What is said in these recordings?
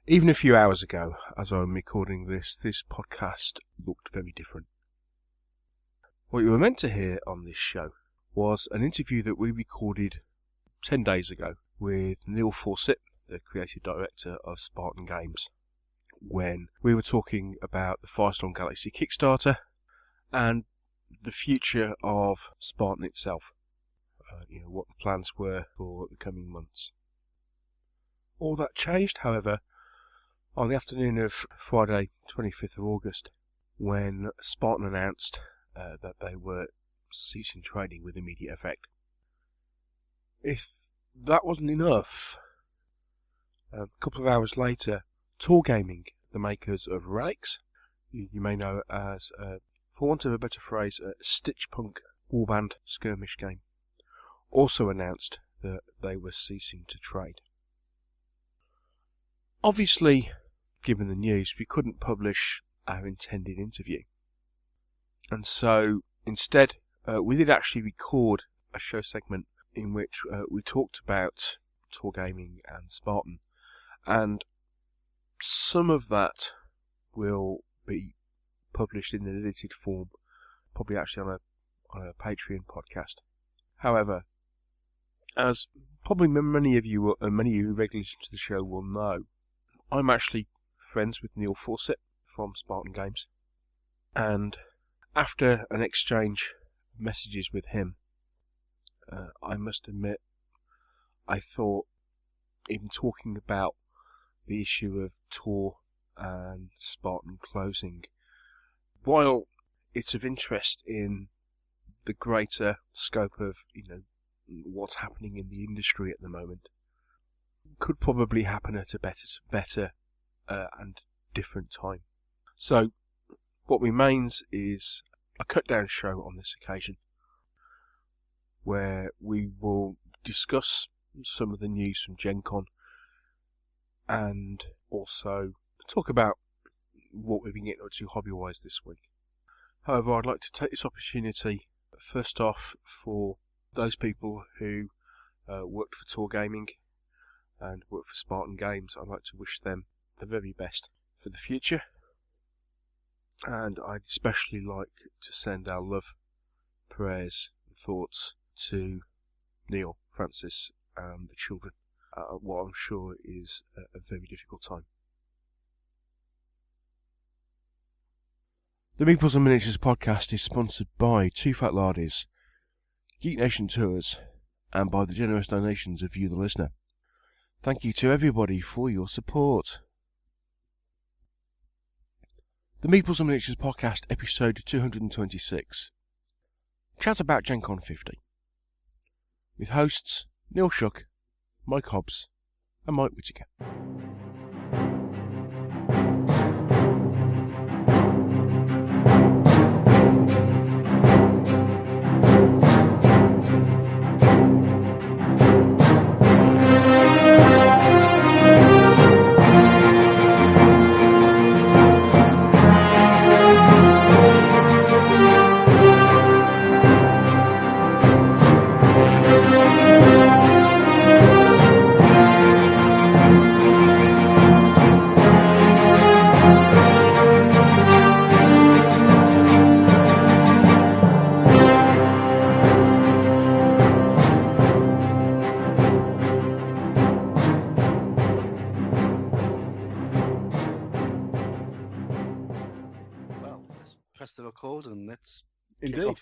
Even a few hours ago, as I'm recording this podcast looked very different. What you were meant to hear on this show was an interview that we recorded 10 days ago with Neil Fawcett, the creative director of Spartan Games, when we were talking about the Firestorm Galaxy Kickstarter and the future of Spartan itself. What the plans were for the coming months. All that changed, however, on the afternoon of Friday, 25th of August, when Spartan announced that they were ceasing trading with immediate effect. If that wasn't enough, a couple of hours later, Wargaming, the makers of Relics, you may know as, for want of a better phrase, a Stitchpunk warband skirmish game, also announced that they were ceasing to trade. Obviously, given the news, we couldn't publish our intended interview. And so, instead, we did actually record a show segment in which we talked about Wargaming and Spartan. And some of that will be published in an edited form, probably actually on a Patreon podcast. However, as probably many of you who regularly listen to the show will know, I'm actually friends with Neil Fawcett from Spartan Games, and after an exchange of messages with him, I must admit, I thought even talking about the issue of Tor and Spartan closing, while it's of interest in the greater scope of what's happening in the industry at the moment, could probably happen at a better and different time. So what remains is a cut down show on this occasion, where we will discuss some of the news from GenCon and also talk about what we've been getting up to hobby-wise this week. However, I'd like to take this opportunity, first off, for those people who worked for Wargaming and worked for Spartan Games. I'd like to wish them the very best for the future. And I'd especially like to send our love, prayers and thoughts to Neil, Francis and the children at what I'm sure is a very difficult time. The Meeples and Miniatures podcast is sponsored by Two Fat Lardies, Geek Nation Tours, and by the generous donations of you, the listener. Thank you to everybody for your support. The Meeples and Miniatures podcast, episode 226. Chat about GenCon 50. With hosts Neil Shuck, Mike Hobbs, and Mike Whittaker.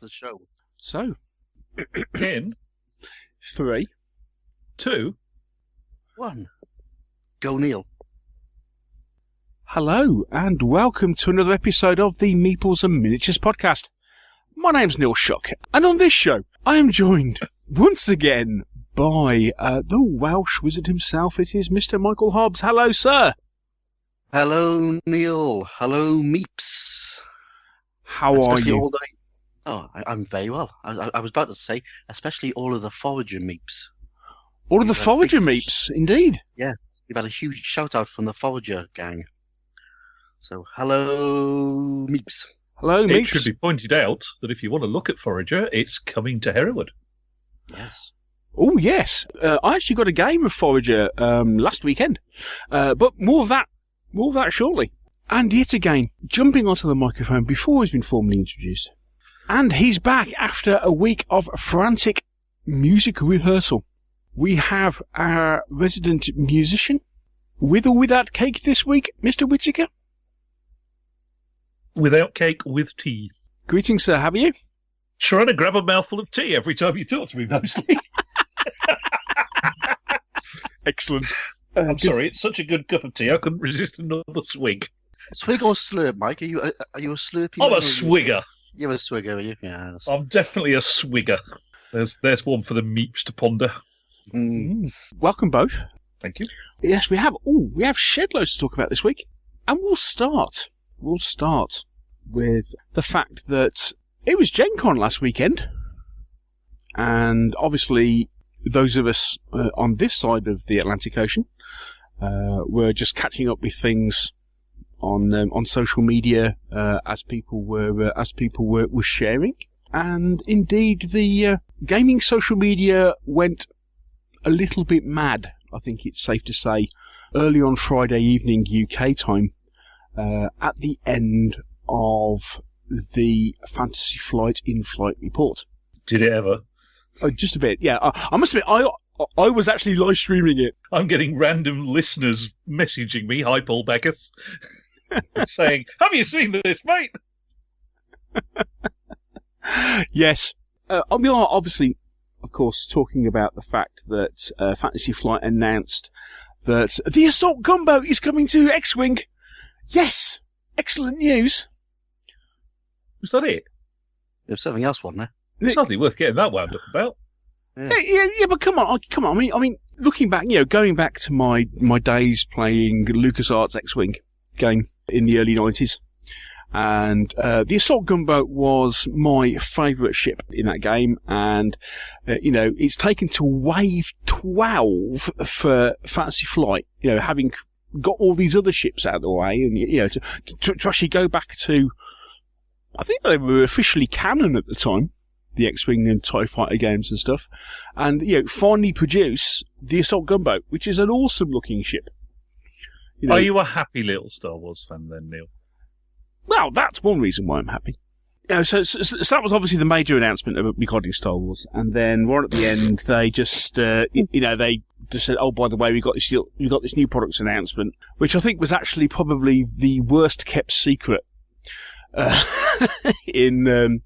The show. So, 10, 3, 2, 1. Go, Neil. Hello, and welcome to another episode of the Meeples and Miniatures podcast. My name's Neil Shuck, and on this show, I am joined once again by the Welsh wizard himself. It is Mr. Michael Hobbs. Hello, sir. Hello, Neil. Hello, Meeps. How are you? Oh, I'm very well. I was about to say, especially all of the Forager Meeps. All of the Forager Meeps, indeed. Yeah, you've had a huge shout-out from the Forager gang. So, hello, Meeps. Hello, Meeps. It should be pointed out that if you want to look at Forager, it's coming to Hereward. Yes. Oh, yes. I actually got a game of Forager last weekend. But more of that More of that shortly. And yet again, jumping onto the microphone before he's been formally introduced. And he's back after a week of frantic music rehearsal. We have our resident musician, with or without cake this week, Mr. Whittaker. Without cake, with tea. Greetings, sir. How are you? Trying to grab a mouthful of tea every time you talk to me, mostly. Excellent. I'm sorry, it's such a good cup of tea, I couldn't resist another swig. Swig or slurp, Mike? Are you a slurpy? I'm a swigger. You're a swigger, are you? Yeah. I'm definitely a swigger. There's one for the meeps to ponder. Welcome both. Thank you. Yes, we have shed loads to talk about this week. And we'll start with the fact that it was GenCon last weekend. And obviously, those of us on this side of the Atlantic Ocean were just catching up with things on social media as people were sharing. And indeed, the gaming social media went a little bit mad, I think it's safe to say, early on Friday evening UK time, at the end of the Fantasy Flight in-flight report. Did it ever? Oh, just a bit, yeah. I must admit, I was actually live streaming it. I'm getting random listeners messaging me, hi Paul Beckus, saying, have you seen this, mate? Yes. We are obviously, of course, talking about the fact that Fantasy Flight announced that the assault gunboat is coming to X-Wing. Yes! Excellent news. Was that it? There's something else, wasn't there? It's hardly worth getting that wound up about. Yeah, but come on. I mean, looking back, going back to my days playing LucasArts X-Wing game in the early 90s, and the assault gunboat was my favourite ship in that game, and it's taken to wave 12 for Fantasy Flight, having got all these other ships out of the way, and to actually go back to, I think they were officially canon at the time, the X-Wing and TIE Fighter games and stuff, and finally produce the assault gunboat, which is an awesome looking ship. Are you a happy little Star Wars fan then, Neil? Well, that's one reason why I'm happy. So that was obviously the major announcement of regarding Star Wars, and then right at the end they just they just said, oh, by the way, we got this new products announcement, which I think was actually probably the worst kept secret in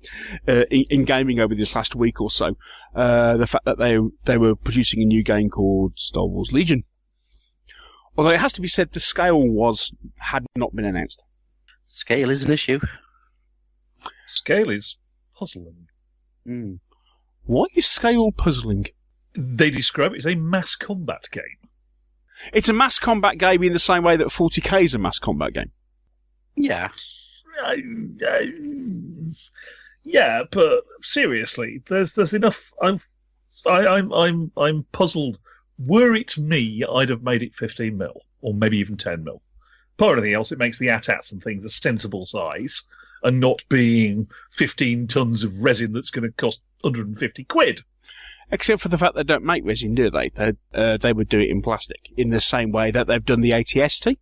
gaming over this last week or so. The fact that they were producing a new game called Star Wars Legion. Although it has to be said, the scale had not been announced. Scale is an issue. Scale is puzzling. Why is scale puzzling? They describe it as a mass combat game. It's a mass combat game in the same way that 40k is a mass combat game. Yeah. Yeah, but seriously, there's enough. I'm puzzled. Were it me, I'd have made it 15 mil, or maybe even 10 mil. Part of anything else, it makes the AT-ATs and things a sensible size, and not being 15 tons of resin that's going to cost 150 quid. Except for the fact they don't make resin, do they? They would do it in plastic, in the same way that they've done the ATST.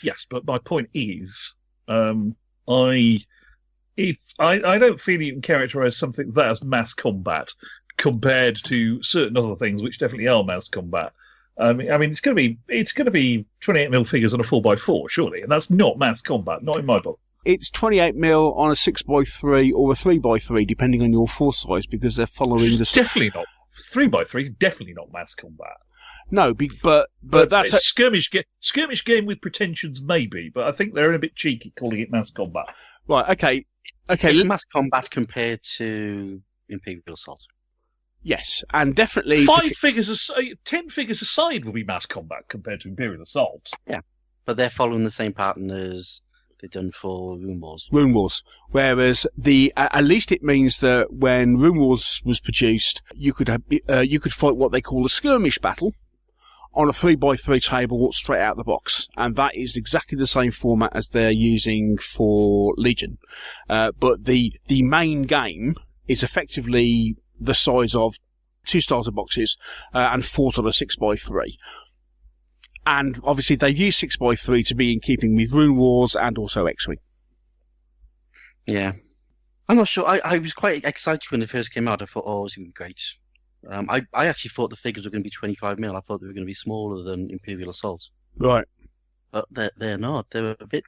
Yes, but my point is, I don't feel you can characterise something that as mass combat compared to certain other things which definitely are mass combat. I mean, it's going to be 28 mil figures on a 4x4, surely, and that's not mass combat, not in my book. It's 28 mil on a 6x3 or a 3x3, depending on your force size, because they're following the. Definitely not 3x3. Definitely not mass combat. No, but that's a skirmish game with pretensions, maybe. But I think they're a bit cheeky calling it mass combat. Right. Okay. It's mass combat compared to Imperial Assault. Yes, and definitely 10 figures aside will be mass combat compared to Imperial Assault. Yeah, but they're following the same pattern as they've done for Rune Wars. Rune Wars. Whereas at least it means that when Rune Wars was produced, you could fight what they call a skirmish battle on a 3x3 table straight out of the box, and that is exactly the same format as they're using for Legion. But the main game is effectively the size of 2 starter boxes and fought on a 6x3. And obviously they've used 6x3 to be in keeping with Rune Wars and also X-Wing. Yeah. I'm not sure. I was quite excited when it first came out. I thought, oh, it's going to be great. I actually thought the figures were going to be 25 mil. I thought they were going to be smaller than Imperial Assault. Right. But they're not. They're a bit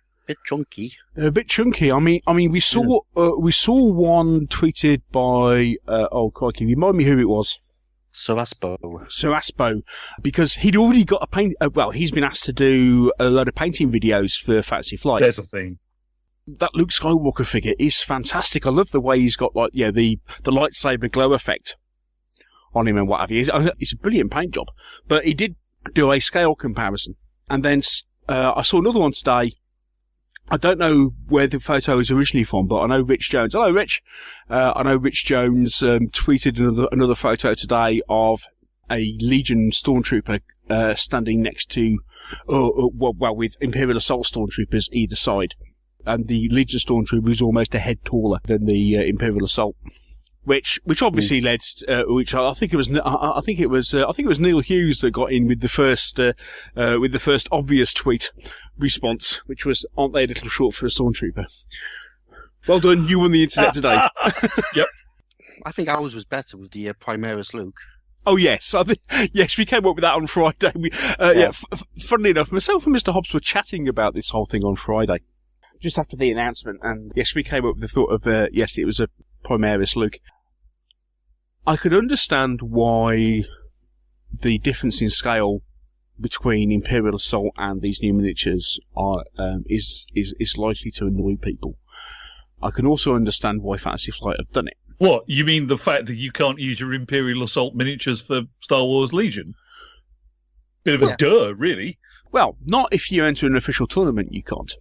chunky. They're a bit chunky. I mean, we saw one tweeted by oh crikey, remind me who it was. Sir Aspo, because he'd already got a paint. Well, he's been asked to do a load of painting videos for Fantasy Flight. There's a thing. That Luke Skywalker figure is fantastic. I love the way he's got the lightsaber glow effect on him and what have you. It's a brilliant paint job. But he did do a scale comparison, and then I saw another one today. I don't know where the photo was originally from, but I know Rich Jones. Hello, Rich. I know Rich Jones tweeted another photo today of a Legion Stormtrooper standing next to, with Imperial Assault Stormtroopers either side. And the Legion Stormtrooper was almost a head taller than the Imperial Assault, which obviously led, which I think it was Neil Hughes that got in with the first obvious tweet response, which was, "Aren't they a little short for a Stormtrooper?" Well done, you won the internet today. Yep. I think ours was better with the Primaris Luke. Oh yes, yes, we came up with that on Friday. Funnily enough, myself and Mr. Hobbs were chatting about this whole thing on Friday, just after the announcement, and yes, we came up with the thought of yes, it was a Primaris Luke. I could understand why the difference in scale between Imperial Assault and these new miniatures is likely to annoy people. I can also understand why Fantasy Flight have done it. What, you mean the fact that you can't use your Imperial Assault miniatures for Star Wars Legion? Bit of a duh, really. Well, not if you enter an official tournament, you can't.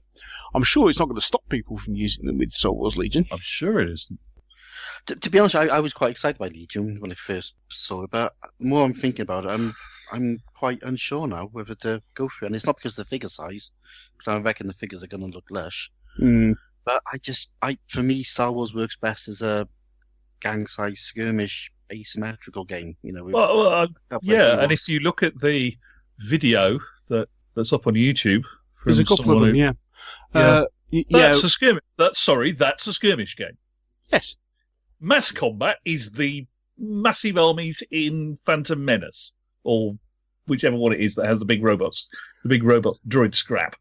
I'm sure it's not going to stop people from using them with Star Wars Legion. I'm sure it isn't. To be honest, I was quite excited by Legion when I first saw it, but the more I'm thinking about it, I'm quite unsure now whether to go for it. And it's not because of the figure size, because I reckon the figures are going to look lush. Mm. But for me, Star Wars works best as a gang-size skirmish asymmetrical game. You know. Yeah, and if you look at the video that's up on YouTube, there's a couple of them. Yeah. That's a skirmish. That's a skirmish game. Yes. Mass combat is the massive armies in Phantom Menace, or whichever one it is that has the big robots, the big robot droid scrap.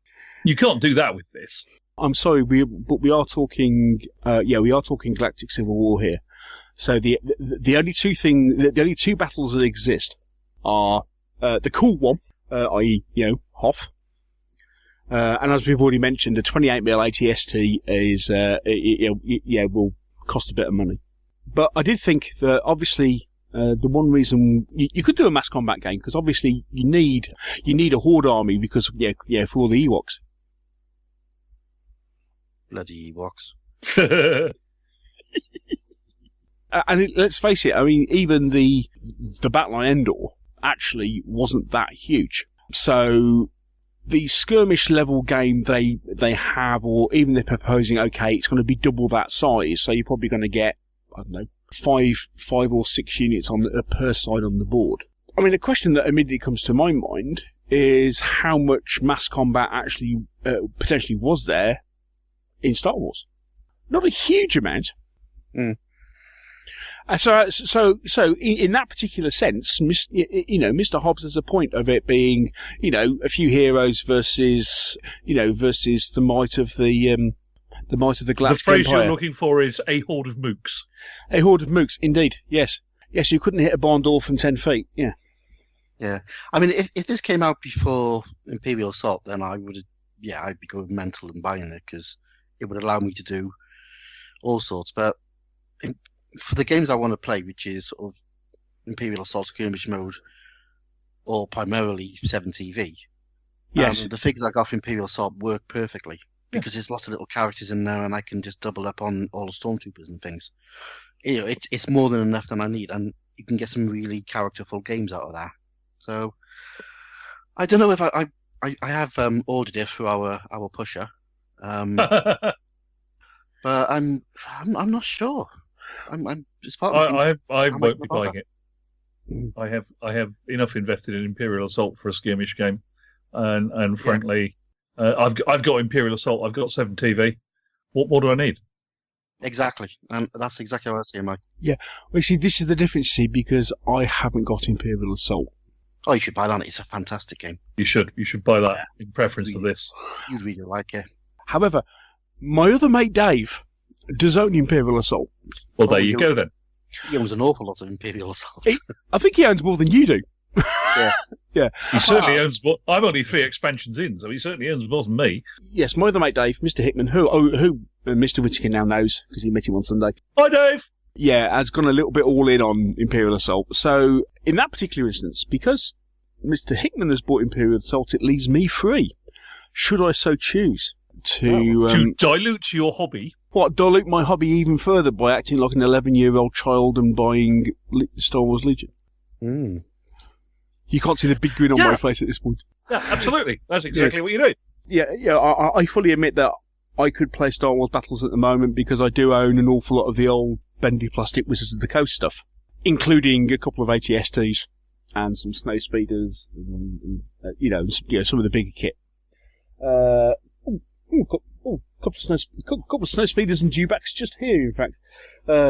You can't do that with this. I'm sorry, but we are talking. We are talking Galactic Civil War here. So the only two battles that exist are the cool one, i.e., Hoth. And as we've already mentioned, a 28mm ATST is will cost a bit of money. But I did think that obviously the one reason you could do a mass combat game, because obviously you need a horde army because for all the Ewoks. Bloody Ewoks. And let's face it, I mean, even the battle on Endor actually wasn't that huge. So the skirmish level game they have, or even they're proposing, okay, it's going to be double that size, so you're probably going to get, I don't know, five or six units per side on the board. I mean, the question that immediately comes to my mind is how much mass combat actually potentially was there in Star Wars. Not a huge amount. Mm. So in that particular sense, Mr. Hobbs has a point of it being, a few heroes versus the might of the Galactic The phrase Empire. you're looking for is a horde of mooks. A horde of mooks, indeed. Yes, you couldn't hit a barn door from 10 feet. Yeah. Yeah. I mean, if this came out before Imperial Assault, then I'd be going mental and buying it because it would allow me to do all sorts. But for the games I want to play, which is sort of Imperial Assault skirmish mode or primarily 7TV, yes, the figures I got for Imperial Assault work perfectly because there's lots of little characters in there and I can just double up on all the stormtroopers and things. It's more than enough than I need, and you can get some really characterful games out of that. So I don't know if I have ordered it through our pusher, but I'm not sure. It's part of I won't be buying it. I have enough invested in Imperial Assault for a skirmish game. and frankly, I've got Imperial Assault. I've got 7 TV. What do I need? Exactly, and that's exactly what I say, Mike. Yeah, well, see, this is the difference, because I haven't got Imperial Assault. Oh, you should buy that. It's a fantastic game. You should buy that in preference to this. You'd really like it. However, my other mate Dave does own Imperial Assault. Well, there you go then. He owns an awful lot of Imperial Assault. I think he owns more than you do. Yeah. Yeah. He certainly owns more. I'm only 3 expansions in, so he certainly owns more than me. Yes, my other mate Dave, Mr. Hickman, who Mr. Whittaker now knows because he met him on Sunday. Hi, Dave. Yeah, has gone a little bit all in on Imperial Assault. So, in that particular instance, because Mr. Hickman has bought Imperial Assault, it leaves me free, should I so choose, to dilute your hobby. What, dilute my hobby even further by acting like an 11-year-old child and buying Star Wars Legion? Mm. You can't see the big grin on my face at this point. Yeah, absolutely. That's exactly what you do. Yeah. I fully admit that I could play Star Wars Battles at the moment because I do own an awful lot of the old bendy plastic Wizards of the Coast stuff, including a couple of ATSTs and some snow speeders and some of the bigger kit. Couple of snow speeders and dewbacks just here, in fact,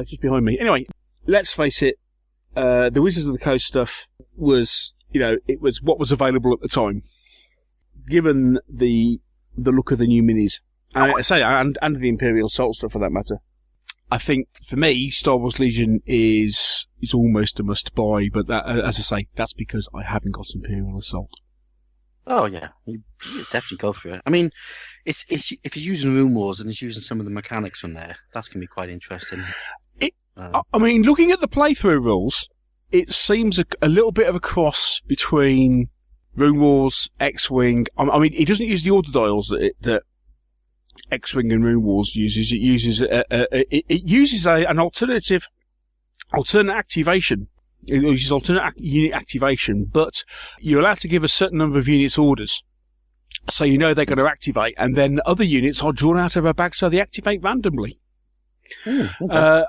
just behind me. Anyway, let's face it, the Wizards of the Coast stuff was, it was what was available at the time. Given the look of the new minis, and the Imperial Assault stuff for that matter, I think for me, Star Wars Legion is almost a must buy. But that, as I say, that's because I haven't got Imperial Assault. Oh yeah, you definitely go for it. I mean, it's if you're using Room Wars and it's using some of the mechanics from there, that's going to be quite interesting. I mean, looking at the playthrough rules, it seems a little bit of a cross between Room Wars, X-Wing. I mean, it doesn't use the order dials that X-Wing and Room Wars uses. It uses an alternate activation. It uses alternate unit activation, but you're allowed to give a certain number of units orders. So they're going to activate, and then other units are drawn out of a bag, so they activate randomly. Okay.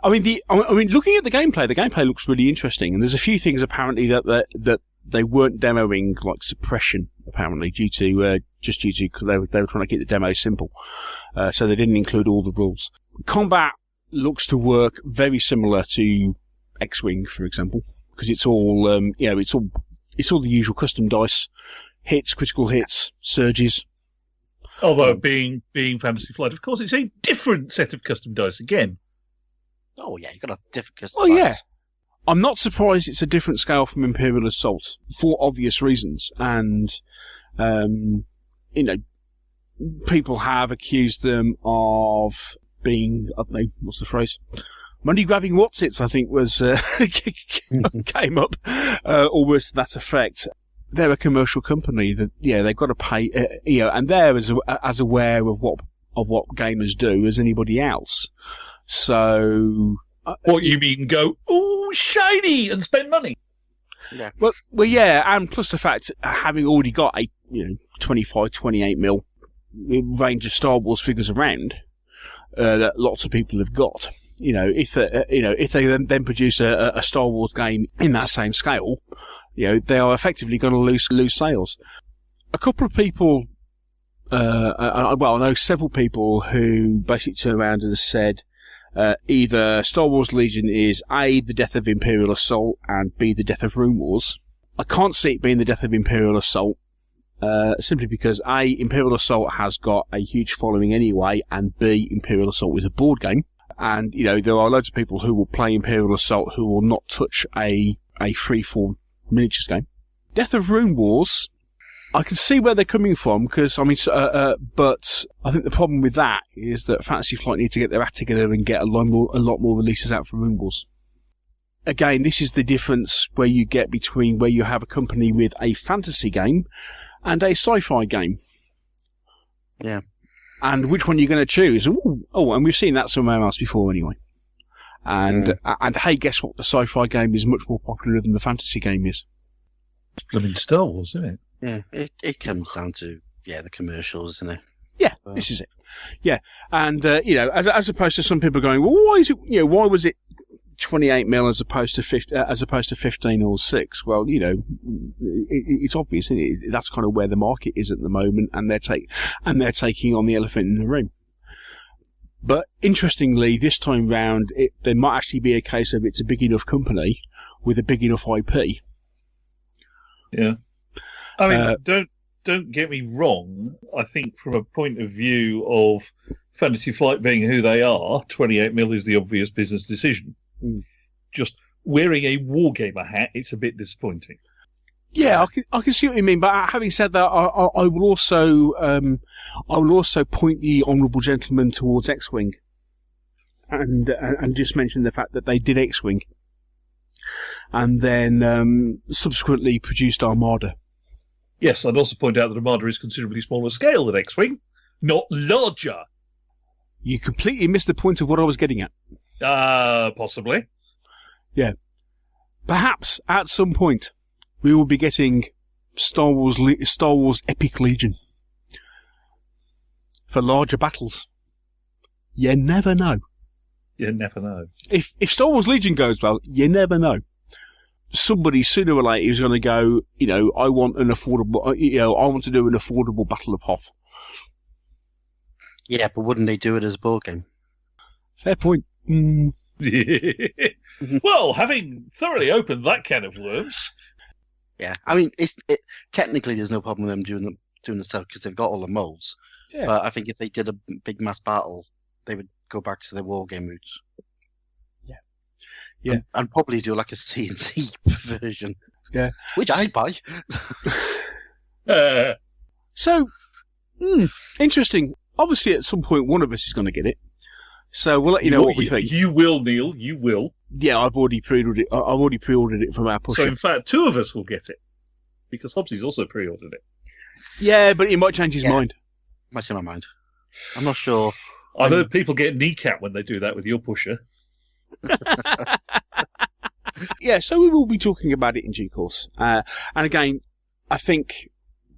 I mean, looking at the gameplay looks really interesting, and there's a few things apparently that they weren't demoing, like suppression, apparently due to they were trying to keep the demo simple, so they didn't include all the rules. Combat looks to work very similar to X-Wing, for example, because it's all it's all the usual custom dice, hits, critical hits, surges. Although being Fantasy Flight, of course, it's a different set of custom dice again. Oh yeah, you've got a different custom dice. Oh yeah. I'm not surprised it's a different scale from Imperial Assault for obvious reasons, and people have accused them of being, I don't know, what's the phrase? Money grabbing Watsits, I think was came up almost to that effect. They're a commercial company that they've got to pay, and they're as aware of what gamers do as anybody else. So, what you mean? Go, ooh, shiny, and spend money? Yeah. Well, yeah, and plus the fact having already got a 25, 28 mil range of Star Wars figures around that lots of people have got. If they then produce a Star Wars game in that same scale, they are effectively going to lose sales. A couple of people, I know several people who basically turned around and said either Star Wars Legion is A, the death of Imperial Assault, and B, the death of Room Wars. I can't see it being the death of Imperial Assault, simply because A, Imperial Assault has got a huge following anyway, and B, Imperial Assault is a board game. And, there are loads of people who will play Imperial Assault who will not touch a free-form miniatures game. Death of Room Wars, I can see where they're coming from, because, but I think the problem with that is that Fantasy Flight need to get their act together and get a lot more releases out for Room Wars. Again, this is the difference where you get between where you have a company with a fantasy game and a sci-fi game. Yeah. And which one you're going to choose? Oh, and we've seen that somewhere else before anyway. And hey, guess what? The sci-fi game is much more popular than the fantasy game is. It's blooming Star Wars, isn't it? Yeah, it comes down to the commercials, isn't it? Yeah, this is it. Yeah, and as opposed to some people going, well, why is it? Why was it 28mm as opposed to 15 or 6. Well, it's obvious, isn't it? That's kind of where the market is at the moment, and they're taking on the elephant in the room. But interestingly, this time round, there might actually be a case of it's a big enough company with a big enough IP. Yeah, I mean, don't get me wrong. I think from a point of view of Fantasy Flight being who they are, 28mm is the obvious business decision. Just wearing a wargamer hat, it's a bit disappointing. Yeah, I can see what you mean. But having said that, I will also point the honourable gentleman towards X-Wing, and just mention the fact that they did X-Wing, and then subsequently produced Armada. Yes, I'd also point out that Armada is considerably smaller scale than X-Wing, not larger. You completely missed the point of what I was getting at. Possibly. Yeah. Perhaps at some point we will be getting Star Wars Epic Legion for larger battles. You never know. You never know. If Star Wars Legion goes well, you never know. Somebody sooner or later is going to go, I want to do an affordable Battle of Hoth. Yeah, but wouldn't they do it as a board game? Fair point. Well, having thoroughly opened that can of worms. Yeah, I mean, technically there's no problem with them doing the stuff because they've got all the molds. Yeah. But I think if they did a big mass battle, they would go back to their wargame roots. Yeah, and probably do like a CNC version. Yeah, which I'd buy. So, interesting. Obviously, at some point, one of us is going to get it. So we'll let you know what we think. You will, Neil. You will. Yeah, I've already pre-ordered it. From our pusher. So in fact, two of us will get it because Hobbsy's also pre-ordered it. Yeah, but he might change his mind. Might change my mind. I'm not sure. I've heard people get kneecap when they do that with your pusher. Yeah, so we will be talking about it in due course. And again, I think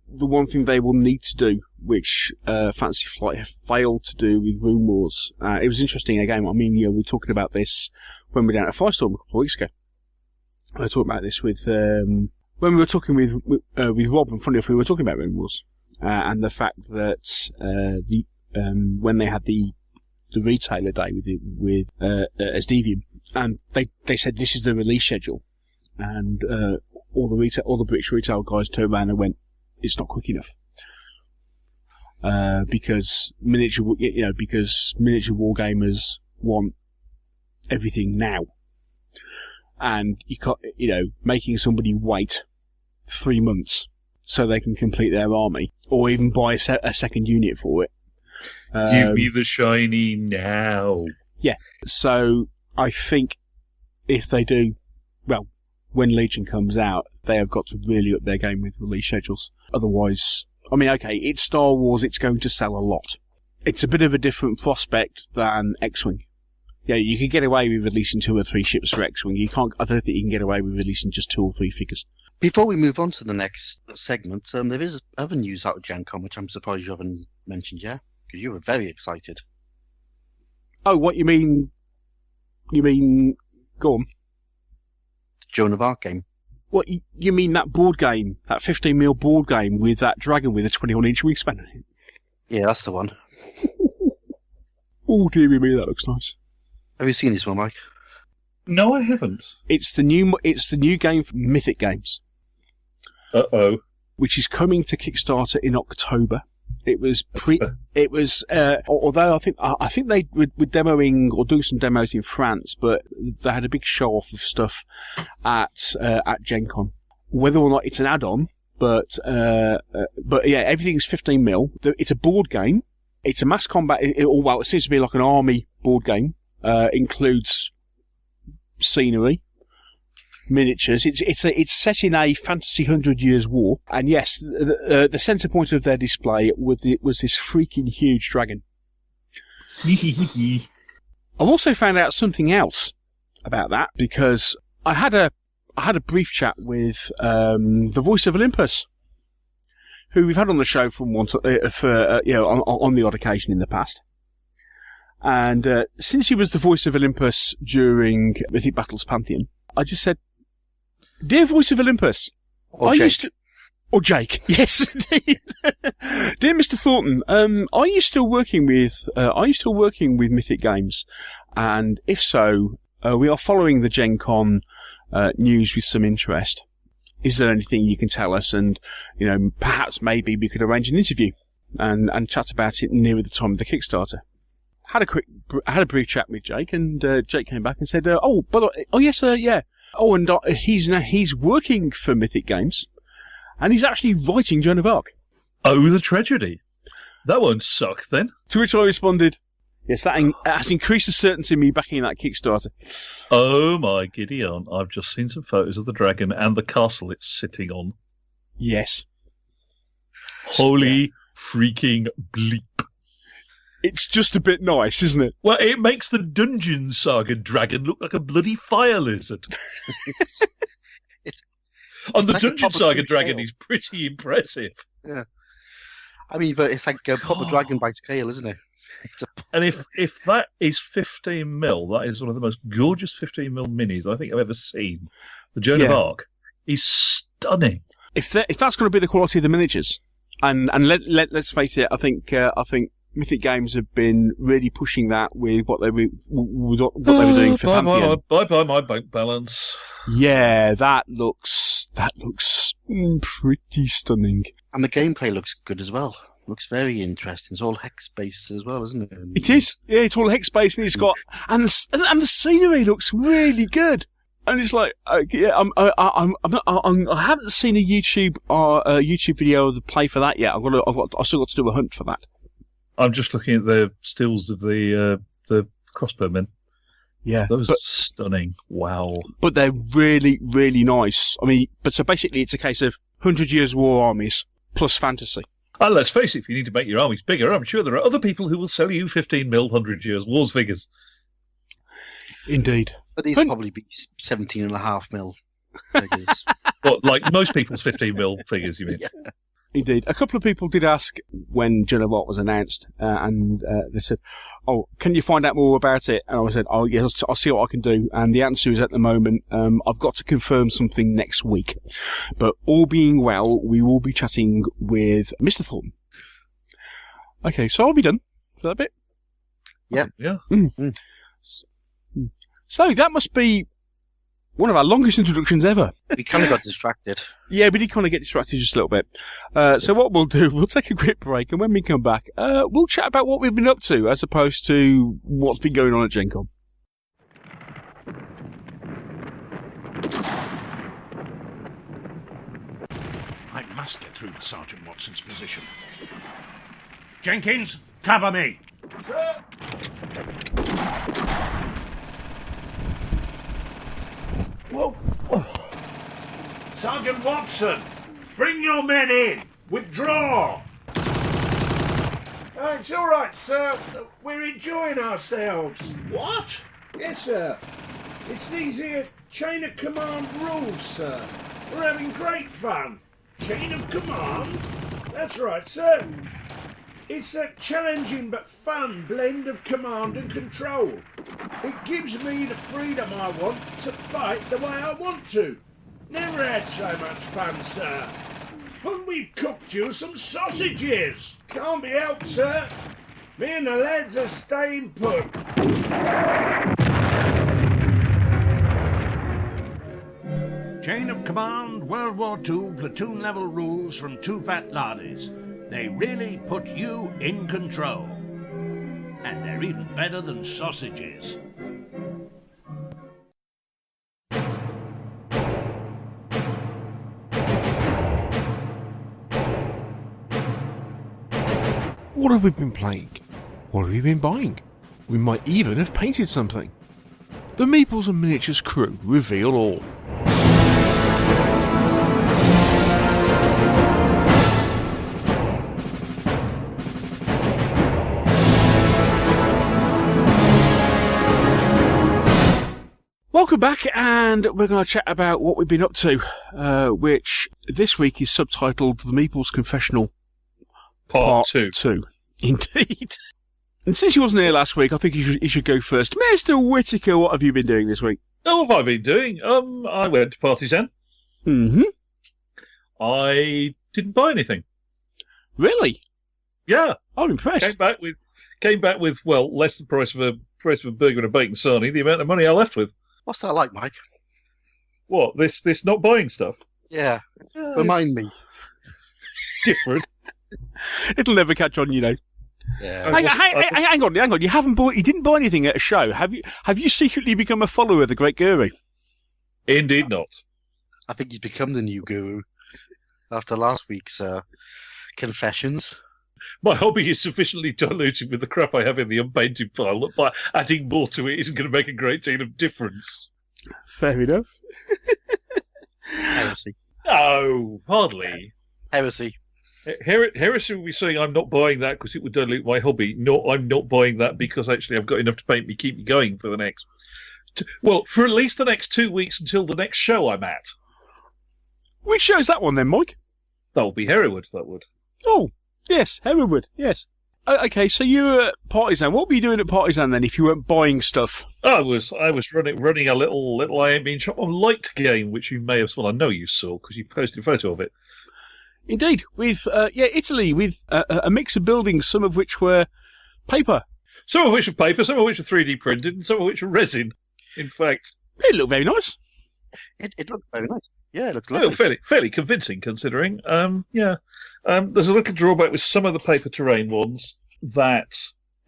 the one thing they will need to do, which Fantasy Flight have failed to do with Rune Wars, it was interesting again. I mean, we were talking about this when we were down at Firestorm a couple of weeks ago. I talked about this with when we were talking with Rob and funny enough, we were talking about Rune Wars and the fact that when they had the retailer day with Asdevium, and they said this is the release schedule, and all the British retail guys turned around and went, it's not quick enough, because miniature wargamers want everything now, and you can't, making somebody wait 3 months so they can complete their army or even buy a second unit for it. Give me the shiny now. Yeah, so I think if they do, well, when Legion comes out, they have got to really up their game with release schedules. Otherwise, I mean, okay, it's Star Wars, it's going to sell a lot. It's a bit of a different prospect than X-Wing. Yeah, you can get away with releasing 2 or 3 ships for X-Wing. I don't think you can get away with releasing just 2 or 3 figures. Before we move on to the next segment, there is other news out of GenCon, which I'm surprised you haven't mentioned yet, because you were very excited. Oh, what you mean? Go on. The Joan of Arc game. What, you mean that board game, that 15mm board game with that dragon with a 21-inch wingspan on it? Yeah, that's the one. Oh, dear me, that looks nice. Have you seen this one, Mike? No, I haven't. It's the new game from Mythic Games. Uh-oh. Which is coming to Kickstarter in October. It was although I think they were demoing or doing some demos in France, but they had a big show off of stuff at GenCon. Whether or not it's an add-on, but yeah, everything's 15mm. It's a board game. It's a mass combat. It seems to be like an army board game. Includes scenery, miniatures. It's set in a fantasy 100 Years War, and yes, the centre point of their display was this freaking huge dragon. I've also found out something else about that, because I had a brief chat with the voice of Olympus, who we've had on the show on the odd occasion in the past. And since he was the voice of Olympus during Mythic Battles Pantheon, I just said, "Dear voice of Olympus, Or Jake. Or Jake, yes, indeed. Dear Mr. Thornton, are you still working with Mythic Games? And if so, we are following the GenCon news with some interest. Is there anything you can tell us? And perhaps maybe we could arrange an interview and chat about it nearer the time of the Kickstarter." Had a brief chat with Jake, and Jake came back and said, yeah. Oh, and he's working for Mythic Games, and he's actually writing Joan of Arc. Oh, the tragedy. That won't suck, then. To which I responded, yes, that has increased the certainty of me backing that Kickstarter. Oh, my giddy aunt. I've just seen some photos of the dragon and the castle it's sitting on. Yes. Holy freaking bleep. It's just a bit nice, isn't it? Well, it makes the Dungeon Saga dragon look like a bloody fire lizard. On the like Dungeon Saga dragon, he's pretty impressive. Yeah. I mean, but it's like a proper dragon by scale, isn't it? And if that is 15 mil, that is one of the most gorgeous 15 mil minis I think I've ever seen. The Joan of Arc is stunning. If that's going to be the quality of the miniatures, and let's face it, I think Mythic Games have been really pushing that with what they were doing for Pantheon. Bye my bank balance. Yeah, that looks pretty stunning. And the gameplay looks good as well. Looks very interesting. It's all hex based as well, isn't it? It is. Yeah, it's all hex based, and it's got and the scenery looks really good. And it's like, I haven't seen a YouTube video of the play for that yet. I've still got to do a hunt for that. I'm just looking at the stills of the crossbowmen. Yeah, those are stunning. Wow. But they're really, really nice. I mean, so basically it's a case of 100 Years' War armies plus fantasy. And let's face it, if you need to make your armies bigger, I'm sure there are other people who will sell you 15 mil 100 Years' Wars figures. Indeed. But these probably be 17.5 mil figures. What, like most people's 15 mil figures, you mean? Yeah. Indeed. A couple of people did ask when Joan of Arc was announced, and they said, "Oh, can you find out more about it?" And I said, "Oh, yes, I'll see what I can do." And the answer is, at the moment, I've got to confirm something next week. But all being well, we will be chatting with Mr. Thornton. Okay, so I'll be done for that bit. Yeah. Yeah. So that must be one of our longest introductions ever. We kind of got distracted. Yeah, we did kind of get distracted just a little bit. So what we'll do, we'll take a quick break, and when we come back, we'll chat about what we've been up to, as opposed to what's been going on at GenCon. I must get through to Sergeant Watson's position. Jenkins, cover me. Sir. Whoa. Sergeant Watson, bring your men in. Withdraw. It's all right, sir. We're enjoying ourselves. What? Yes, sir. It's these here chain of command rules, sir. We're having great fun. Chain of command? That's right, sir. It's a challenging but fun blend of command and control. It gives me the freedom I want to fight the way I want to. Never had so much fun, sir. And we've cooked you some sausages. Can't be helped, sir. Me and the lads are staying put. Chain of command, World War II, platoon level rules from two fat laddies. They really put you in control. And they're even better than sausages. What have we been playing? What have we been buying? We might even have painted something. The Meeples and Miniatures crew reveal all. Welcome back, and we're going to chat about what we've been up to, which this week is subtitled The Meeples Confessional Part 2. Indeed. And since you wasn't here last week, I think you should go first. Mr. Whittaker, what have you been doing this week? Oh, what have I been doing? I went to Partizan. Mm-hmm. I didn't buy anything. Really? Yeah. I'm impressed. Came back with less than the price of a burger and a bacon sarnie. The amount of money I left with. What's that like, Mike? What? This not buying stuff? Yeah. Remind me. Different. It'll never catch on, you know. Yeah. Hang on. You didn't buy anything at a show. Have you secretly become a follower of the great guru? Indeed not. I think he's become the new guru after last week's confessions. My hobby is sufficiently diluted with the crap I have in the unpainted pile that by adding more to it isn't going to make a great deal of difference. Fair enough. Heresy. No, hardly. Heresy. Heresy will be saying I'm not buying that because it would dilute my hobby. No, I'm not buying that because actually I've got enough to keep me going for the next... for at least the next 2 weeks until the next show I'm at. Which show is that one then, Mike? That would be Hereward, that would. Oh, yes, Hereward, yes. Okay, so you were at Partizan. What were you doing at Partizan then if you weren't buying stuff? I was running a little I Ain't Been Shot on Light game, which you may have... Well, I know you saw because you posted a photo of it. Indeed, with Italy, with a mix of buildings, some of which were paper. Some of which are paper, some of which are 3D printed, and some of which are resin, in fact. It looked very nice. It looked very nice. Yeah, it looked lovely. Fairly convincing, considering. There's a little drawback with some of the paper terrain ones, that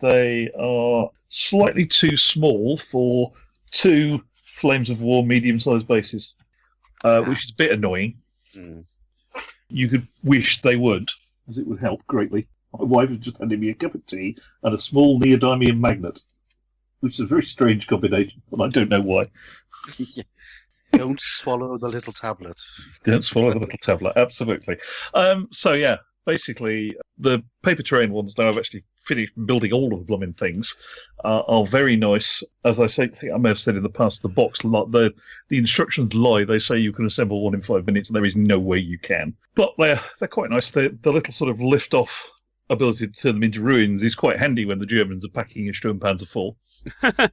they are slightly too small for 2 Flames of War medium-sized bases, which is a bit annoying. Mm. You could wish they would, as it would help greatly. My wife has just handed me a cup of tea and a small neodymium magnet, which is a very strange combination, and I don't know why. Don't swallow the little tablet. Don't swallow the little tablet, absolutely. Basically, the paper terrain ones, now I've actually finished building all of the blooming things, are very nice. As I think I may have said in the past, the box, the instructions lie. They say you can assemble one in 5 minutes, and there is no way you can. But they're quite nice. The little sort of lift-off ability to turn them into ruins is quite handy when the Germans are packing a Sturmpanzer full.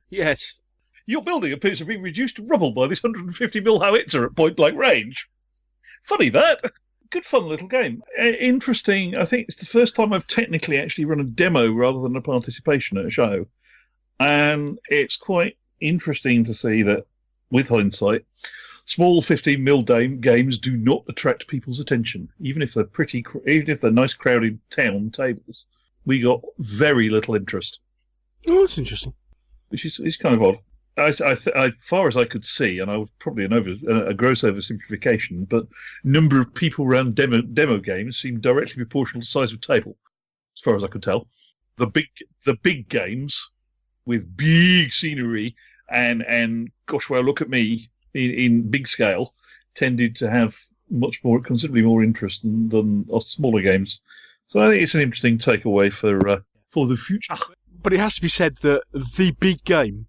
Yes. Your building appears to be reduced to rubble by this 150mm howitzer at point-blank range. Funny that. Good fun little game. Interesting. I think it's the first time I've technically actually run a demo rather than a participation at a show. And it's quite interesting to see that, with hindsight, small 15mm games do not attract people's attention, even if they're nice crowded town tables. We got very little interest. Oh, that's interesting. Which is kind of odd. As far as I could see, and I was probably a gross oversimplification, but number of people around demo games seemed directly proportional to the size of table, as far as I could tell. The big games with big scenery and gosh, well, look at me in big scale tended to have considerably more interest than us smaller games. So I think it's an interesting takeaway for the future. But it has to be said that the big game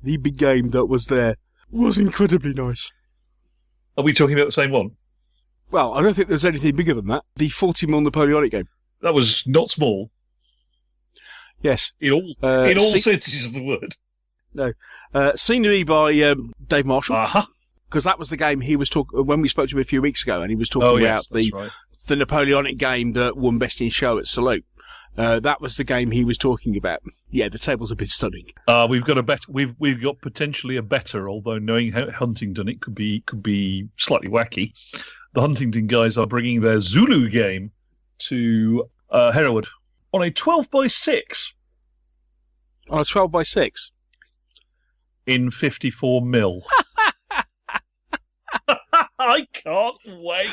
that was there was incredibly nice. Are we talking about the same one? Well, I don't think there's anything bigger than that. The 40mm Napoleonic game. That was not small. Yes. In all senses of the word. No. Scenery by Dave Marshall. Uh-huh. Because that was the game he was talking when we spoke to him a few weeks ago, and he was talking about the Napoleonic game that won Best in Show at Salute. That was the game he was talking about. Yeah, the tables have been stunning. We've got potentially a better, although knowing how Huntington, it could be slightly wacky. The Huntington guys are bringing their Zulu game to Hereward on a 12x6. On a 12x6? In 54mm. I can't wait.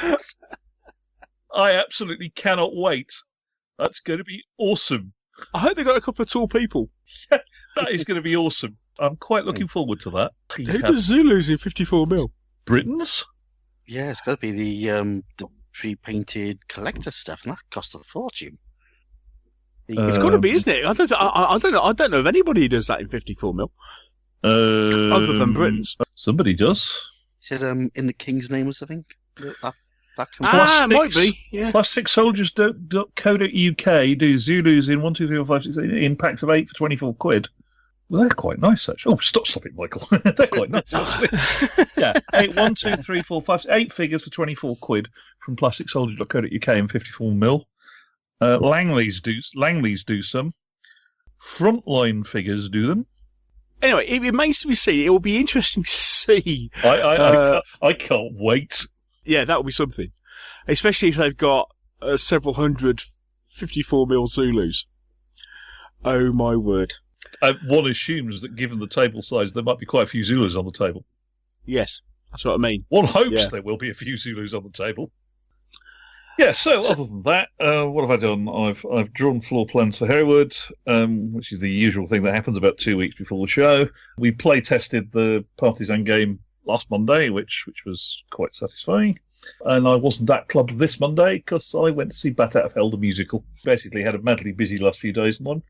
I absolutely cannot wait. That's going to be awesome. I hope they got a couple of tall people. That is going to be awesome. I'm quite looking forward to that. Who does Zulus in 54mm? Britons? Yeah, it's got to be the pre-painted collector stuff, and that cost a fortune. It's got to be, isn't it? I don't know of anybody who does that in 54mm. Other than Britons. Somebody does. Is it in the King's Name or something? That That can Might be. Yeah. PlasticSoldiers.co.uk do Zulus in 1, 2, 3, 4, 5, 6, 8 in packs of 8 for 24 quid. Well, they're quite nice, actually. Oh, stop it, Michael. They're quite nice, actually. Yeah, 8, 1, 2, 3, 4, 5, 8 figures for 24 quid from PlasticSoldiers.co.uk in 54mm. Langley's do some. Frontline figures do them. Anyway, it remains to be seen. It will be interesting to see. I can't wait. Yeah, that will be something. Especially if they've got several hundred 54mm Zulus. Oh, my word. One assumes that given the table size, there might be quite a few Zulus on the table. Yes, that's what I mean. One hopes there will be a few Zulus on the table. Yeah, so other than that, what have I done? I've drawn floor plans for Hereward, which is the usual thing that happens about 2 weeks before the show. We play tested the Partizan game last Monday, which was quite satisfying. And I wasn't at club this Monday because I went to see Bat Out of Hell, the musical. Basically had a madly busy last few days, and I'm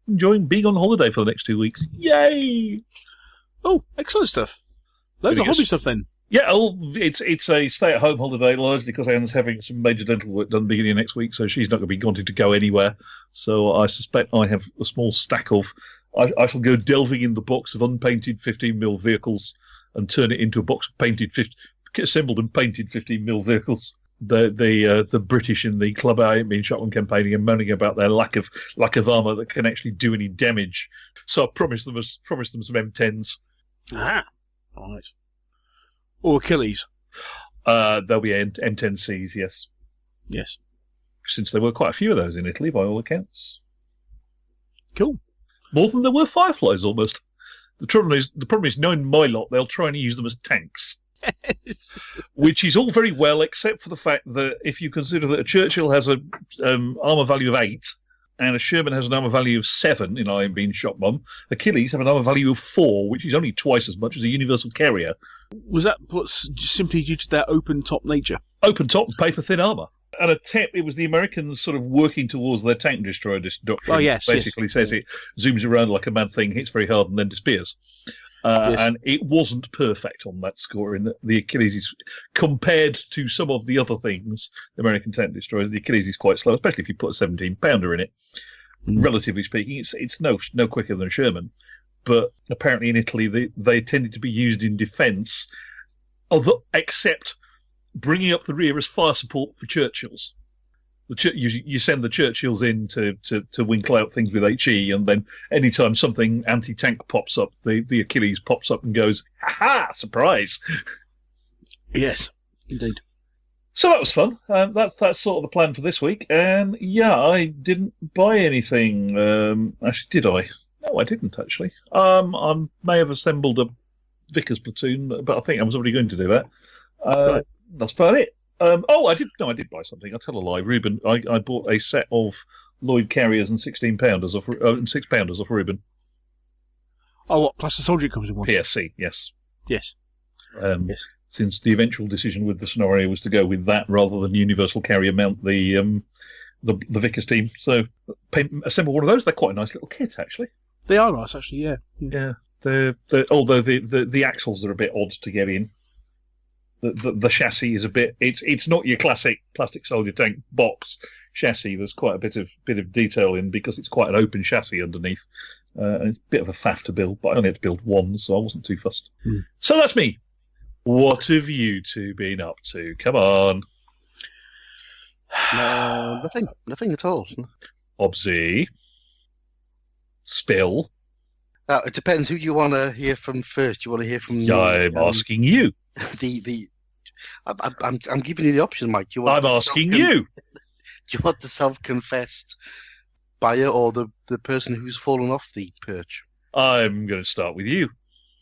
enjoying being on holiday for the next 2 weeks. Yay! Oh, excellent stuff. Loads of hobby stuff then. Yeah, it's a stay-at-home holiday, largely because Anne's having some major dental work done beginning of next week, so she's not going to be wanting to go anywhere. So I suspect I have a small stack of... I shall go delving in the box of unpainted 15mm vehicles and turn it into a box of assembled and painted 15mm vehicles. The British in the club I ain't been shotgun campaigning and moaning about their lack of armour that can actually do any damage. So I promised them some M10s. Aha, right. Or Achilles. There'll be M10Cs, yes. Yes. Since there were quite a few of those in Italy, by all accounts. Cool. More than there were Fireflies, almost. The problem is, knowing my lot, they'll try and use them as tanks. Yes. Which is all very well, except for the fact that if you consider that a Churchill has a armour value of 8, and a Sherman has an armour value of 7 in Iron Bean Shot Bomb, Achilles have an armour value of 4, which is only twice as much as a Universal Carrier. Was that simply due to their open-top nature? Open top, paper-thin armour. And it was the Americans sort of working towards their tank destroyer doctrine. Oh, yes. Basically says it zooms around like a mad thing, hits very hard, and then disappears. Yes. And it wasn't perfect on that score. In the Achilles is, compared to some of the other things, the American tank destroyers, the Achilles is quite slow, especially if you put a 17-pounder in it. Relatively speaking, it's no quicker than a Sherman. But apparently in Italy, they tended to be used in defence, except bringing up the rear as fire support for Churchills. You send the Churchills in to winkle out things with HE, and then anytime something anti-tank pops up, the Achilles pops up and goes, ha-ha, surprise! Yes, indeed. So that was fun. That's sort of the plan for this week. And yeah, I didn't buy anything. Actually, did I? No, I didn't, actually. I may have assembled a Vickers platoon, but I think I was already going to do that. Right. That's about it. I did buy something. I'll tell a lie. Reuben, I bought a set of Lloyd Carriers and 16-pounders and 6-pounders off Reuben. Oh, what? Plus the soldier comes in one? PSC, yes. Yes. Yes. Since the eventual decision with the scenario was to go with that rather than Universal Carrier mount the Vickers team. So assemble one of those. They're quite a nice little kit, actually. They are nice, actually, yeah. Yeah. Although the axles are a bit odd to get in. The chassis is a bit. It's not your classic plastic soldier tank box chassis. There's quite a bit of detail in because it's quite an open chassis underneath. And it's a bit of a faff to build, but I only had to build one, so I wasn't too fussed. So that's me. What have you two been up to? Come on. Nothing at all. Obsy. Spill. It depends who you want to hear from first. Do you want to hear from? I'm asking you. I'm giving you the option, Mike. I'm asking you. Do you want the self-confessed buyer or the person who's fallen off the perch? I'm going to start with you.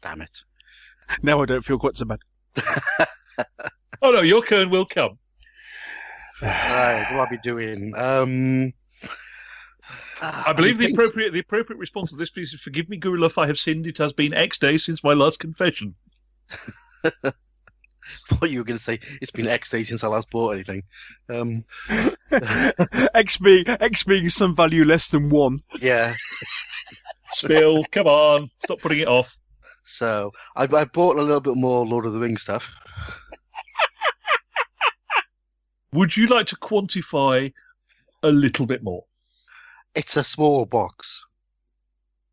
Damn it. Now I don't feel quite so bad. Oh no, your turn will come. Right, what will I be doing? I believe the appropriate response to this, please, is forgive me, Guru if I have sinned. It has been X days since my last confession. What you were going to say? It's been X days since I last bought anything. X being some value less than 1. Yeah. Spill, come on, stop putting it off. So I bought a little bit more Lord of the Rings stuff. Would you like to quantify a little bit more? It's a small box.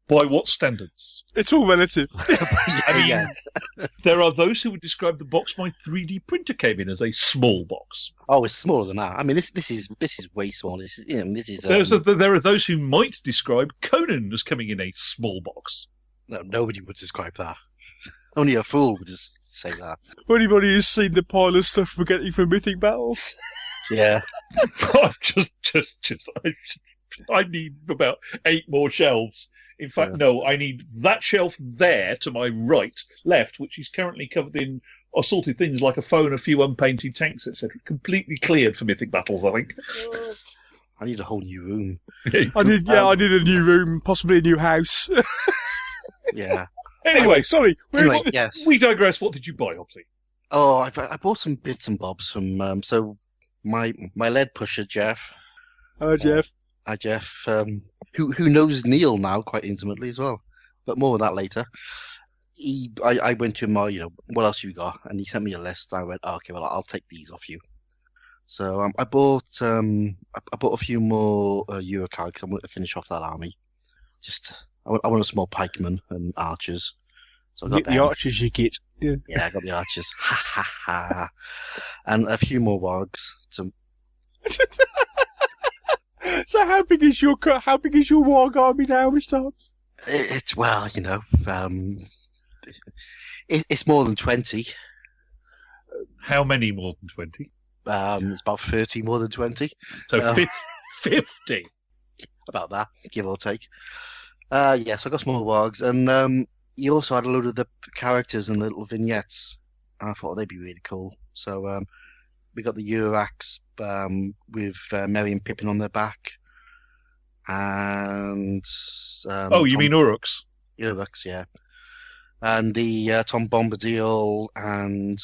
By what standards? It's all relative. I mean, there are those who would describe the box my 3D printer came in as a small box. Oh, it's smaller than that. I mean, this is way smaller. This is. There are those who might describe Conan as coming in a small box. No, nobody would describe that. Only a fool would just say that. Anybody who's seen the pile of stuff we're getting for Mythic Battles? Yeah. I need about 8 more shelves. In fact, no, I need that shelf there to my left, which is currently covered in assorted things like a phone, a few unpainted tanks, etc. Completely cleared for Mythic Battles, I think. I need a whole new room. I need a new room, possibly a new house. Yeah. Anyway, sorry. Yes. We digress. What did you buy, Hobbsy? Oh, I bought some bits and bobs from so my lead pusher Jeff. Hello, Jeff. Hi, Jeff. Who knows Neil now quite intimately as well, but more of that later. I went to him, what else you got? And he sent me a list. I went, okay, well, I'll take these off you. So I bought a few more Eurocar because I wanted to finish off that army. I want a small pikemen and archers. So I got the archers you get. Yeah, I got the archers. Ha ha ha. And a few more wargs. So how big is your warg army now, Mr. Hobbs? It's it's more than 20. How many more than 20? It's about 30 more than 20. So 50. About that, give or take. So I got some more wargs, and he also had a load of the characters and little vignettes. And I thought they'd be really cool. So we got the Urax with Merry and Pippin on their back, and you mean Uruks? Urax, yeah, and the Tom Bombadil, and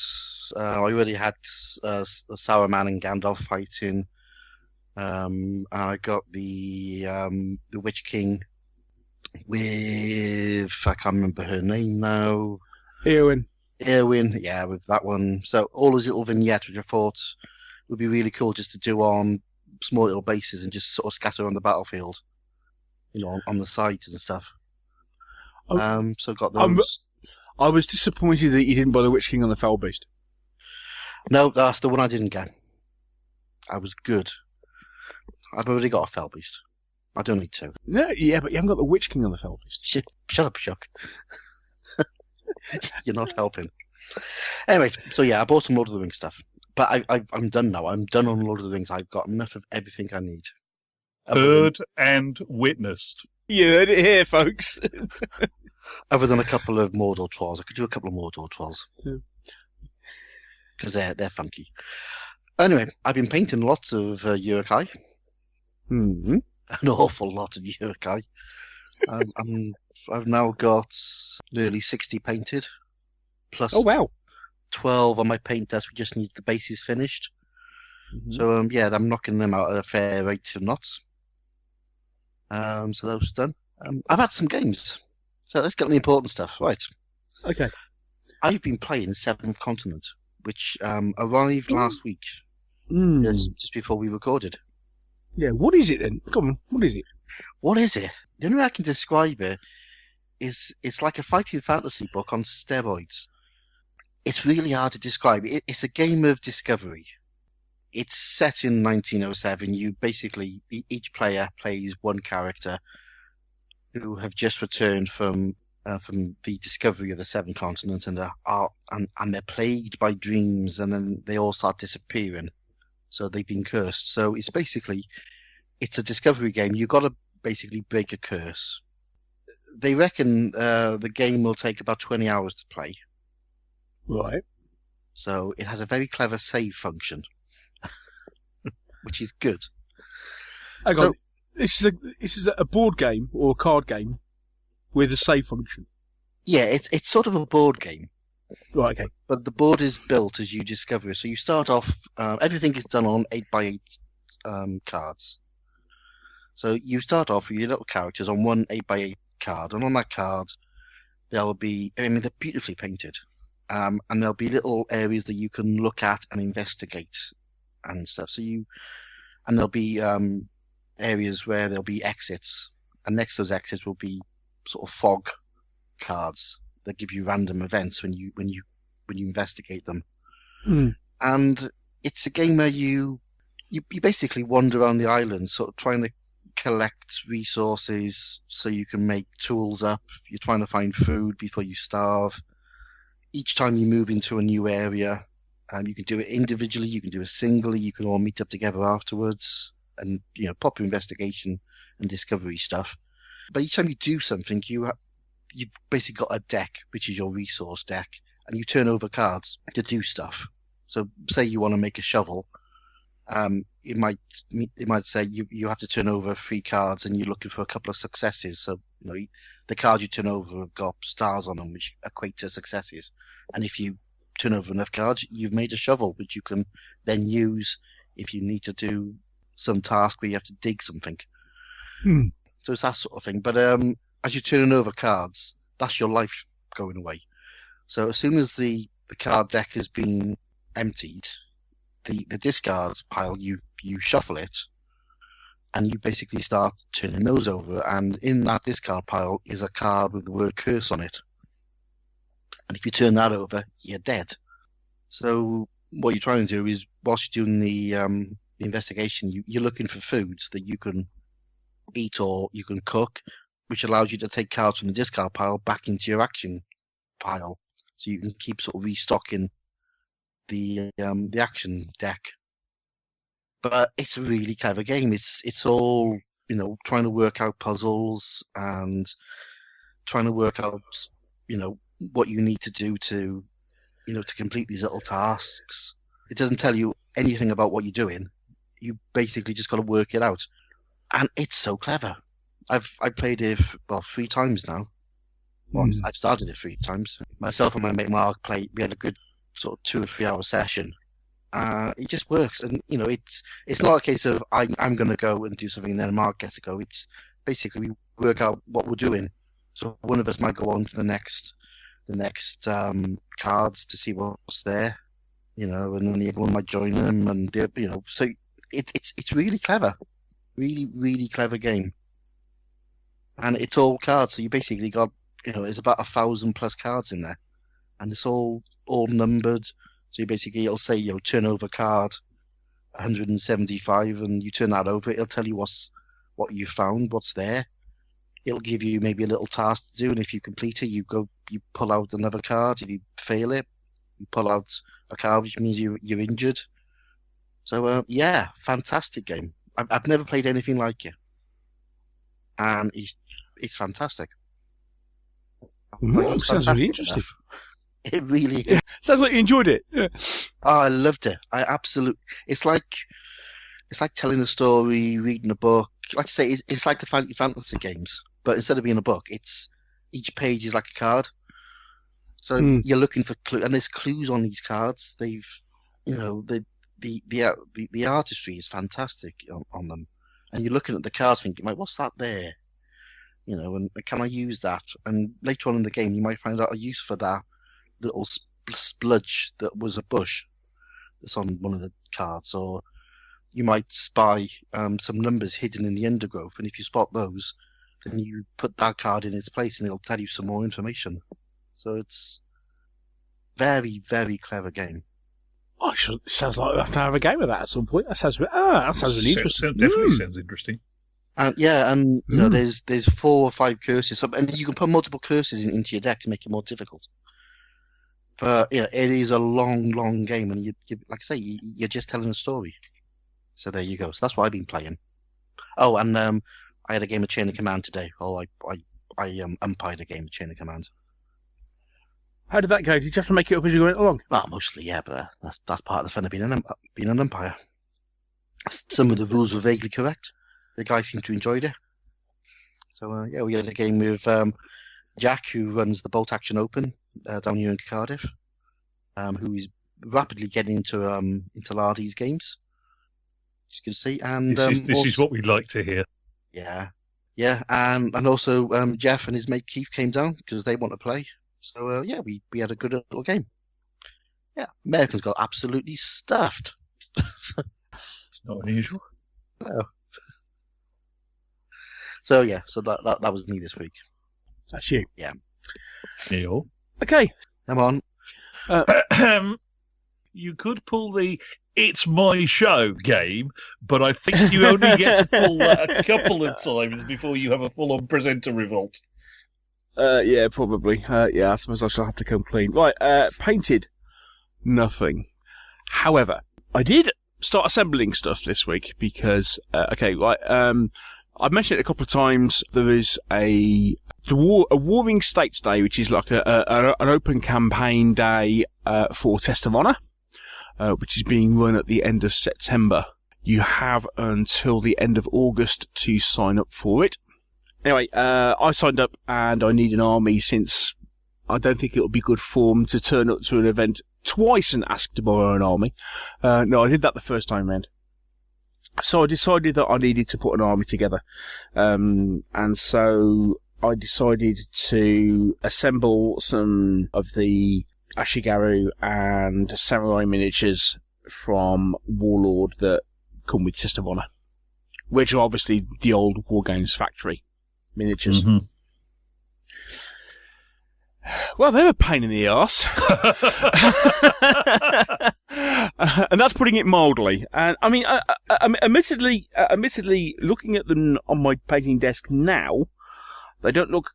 I already had Saruman and Gandalf fighting. And I got the Witch King with, I can't remember her name now. Eowyn, yeah, with that one. So all those little vignettes, which I thought would be really cool just to do on small little bases and just sort of scatter on the battlefield, on the sides and stuff. So got those. I was disappointed that you didn't buy the Witch King on the Fell Beast. No, that's the one I didn't get. I was good. I've already got a Fell Beast. I don't need to. No, yeah, but you haven't got the Witch King on the Fell Beast. Shut up, Chuck. You're not helping. Anyway, so yeah, I bought some Lord of the Rings stuff. But I'm done now. I'm done on Lord of the Rings. I've got enough of everything I need. Heard and witnessed. You heard it here, folks. Other than a couple of Mordor trolls. I could do a couple of Mordor trolls. Because they're funky. Anyway, I've been painting lots of Uruk-hai. Mm-hmm. An awful lot of Uruk-hai. I've now got nearly 60 painted. Plus 12 on my paint desk. We just need the bases finished. Mm-hmm. So, I'm knocking them out at a fair rate of knots. So that was done. I've had some games. So let's get to the important stuff. Right. Okay. I've been playing Seventh Continent, which arrived last week. Just before we recorded. Yeah, what is it then? Come on, what is it? What is it? The only way I can describe it is it's like a fighting fantasy book on steroids. It's really hard to describe. It's a game of discovery. It's set in 1907. You basically, each player plays one character who have just returned from the discovery of the seven continents, and they're plagued by dreams, and then they all start disappearing. So they've been cursed. So it's a discovery game. You've got to basically break a curse. They reckon the game will take about 20 hours to play. Right. So it has a very clever save function, which is good. Hang on. This is a board game or a card game with a save function. Yeah, it's sort of a board game. Right, okay. But the board is built as you discover it. So you start off, everything is done on 8x8 cards. So you start off with your little characters on one 8x8 card, and on that card they're beautifully painted. And there'll be little areas that you can look at and investigate. and stuff. And there'll be areas where there'll be exits, and next to those exits will be sort of fog cards that give you random events when you investigate them. And it's a game where you basically wander around the island, sort of trying to collect resources so you can make tools up. You're trying to find food before you starve. Each time you move into a new area, you can do it individually, you can do it singly, you can all meet up together afterwards, and proper investigation and discovery stuff. But each time you do something, you've basically got a deck, which is your resource deck, and you turn over cards to do stuff. So say you want to make a shovel, it might say you have to turn over 3 cards, and you're looking for a couple of successes. So the cards you turn over have got stars on them, which equate to successes. And if you turn over enough cards, you've made a shovel, which you can then use if you need to do some task where you have to dig something. So it's that sort of thing. But as you're turning over cards, that's your life going away. So as soon as the card deck has been emptied, the discard pile, you shuffle it, and you basically start turning those over. And in that discard pile is a card with the word curse on it. And if you turn that over, you're dead. So what you're trying to do is, whilst you're doing the investigation, you're looking for food that you can eat or you can cook, which allows you to take cards from the discard pile back into your action pile, so you can keep sort of restocking the action deck. But it's a really clever game. It's all trying to work out puzzles and trying to work out what you need to do to complete these little tasks. It doesn't tell you anything about what you're doing. You basically just got to work it out, and it's so clever. I've played it 3 times now. Well, I've started it 3 times. Myself and my mate Mark played. We had a good sort of 2 or 3 hour session. It just works, and it's not a case of I'm going to go and do something and then Mark gets to go. It's basically we work out what we're doing. So one of us might go on to the next cards to see what's there, and then the other one might join them, and so it's really clever, really really clever game, and it's all cards. So you basically got there's about 1,000+ cards in there, and it's all numbered. So you basically, it'll say turn over card 175, and you turn that over. It'll tell you what you found, what's there. It'll give you maybe a little task to do, and if you complete it, you pull out another card. If you fail it, you pull out a card, which means you're injured. So yeah, fantastic game. I've never played anything like it, and it's fantastic. Sounds really interesting. It really is. Sounds like you enjoyed it. Yeah. Oh, I loved it. It's like telling a story, reading a book. Like I say, it's like the fantasy games, but instead of being a book, each page is like a card. So you're looking for clues, and there's clues on these cards. They've, the artistry is fantastic on them, and you're looking at the cards thinking, like, what's that there? And can I use that? And later on in the game, you might find out a use for that little spludge that was a bush that's on one of the cards, or you might spy some numbers hidden in the undergrowth, and if you spot those, then you put that card in its place and it'll tell you some more information. So it's very, very clever game. It sounds like I have to have a game of that at some point. That sounds really interesting. Definitely sounds interesting. And there's 4 or 5 curses, and you can put multiple curses into your deck to make it more difficult. But it is a long, long game, and you like I say, you're just telling a story. So there you go. So that's what I've been playing. Oh, and I had a game of Chain of Command today. I umpired a game of Chain of Command. How did that go? Did you have to make it up as you went along? Well, mostly, yeah, but that's part of the fun of being an umpire. Some of the rules were vaguely correct. The guy seemed to enjoy it. So yeah, we had a game with Jack, who runs the Bolt Action Open down here in Cardiff, who is rapidly getting into Lardy's games. As you can see, and this is what we'd like to hear. Yeah, and also Jeff and his mate Keith came down because they want to play. So yeah, we had a good little game. Yeah, Americans got absolutely stuffed. It's not unusual. No. So yeah, so that was me this week. That's you. Yeah. Neil. Okay. Come on. You could pull the "It's my show" game, but I think you only get to pull that a couple of times before you have a full-on presenter revolt. Yeah, probably. Yeah, I suppose I shall have to come clean. Right, painted. Nothing. However, I did start assembling stuff this week because, I've mentioned it a couple of times. There is a Warring States Day, which is like an open campaign day for Test of Honor, which is being run at the end of September. You have until the end of August to sign up for it. Anyway, I signed up and I need an army since I don't think it'll be good form to turn up to an event twice and ask to borrow an army. No, I did that the first time round. So I decided that I needed to put an army together. And so I decided to assemble some of the Ashigaru and Samurai miniatures from Warlord that come with Test of Honor, which are obviously the old Wargames factory miniatures. Mm-hmm. Well, they're a pain in the arse. And that's putting it mildly. And I mean, admittedly, looking at them on my painting desk now, they don't look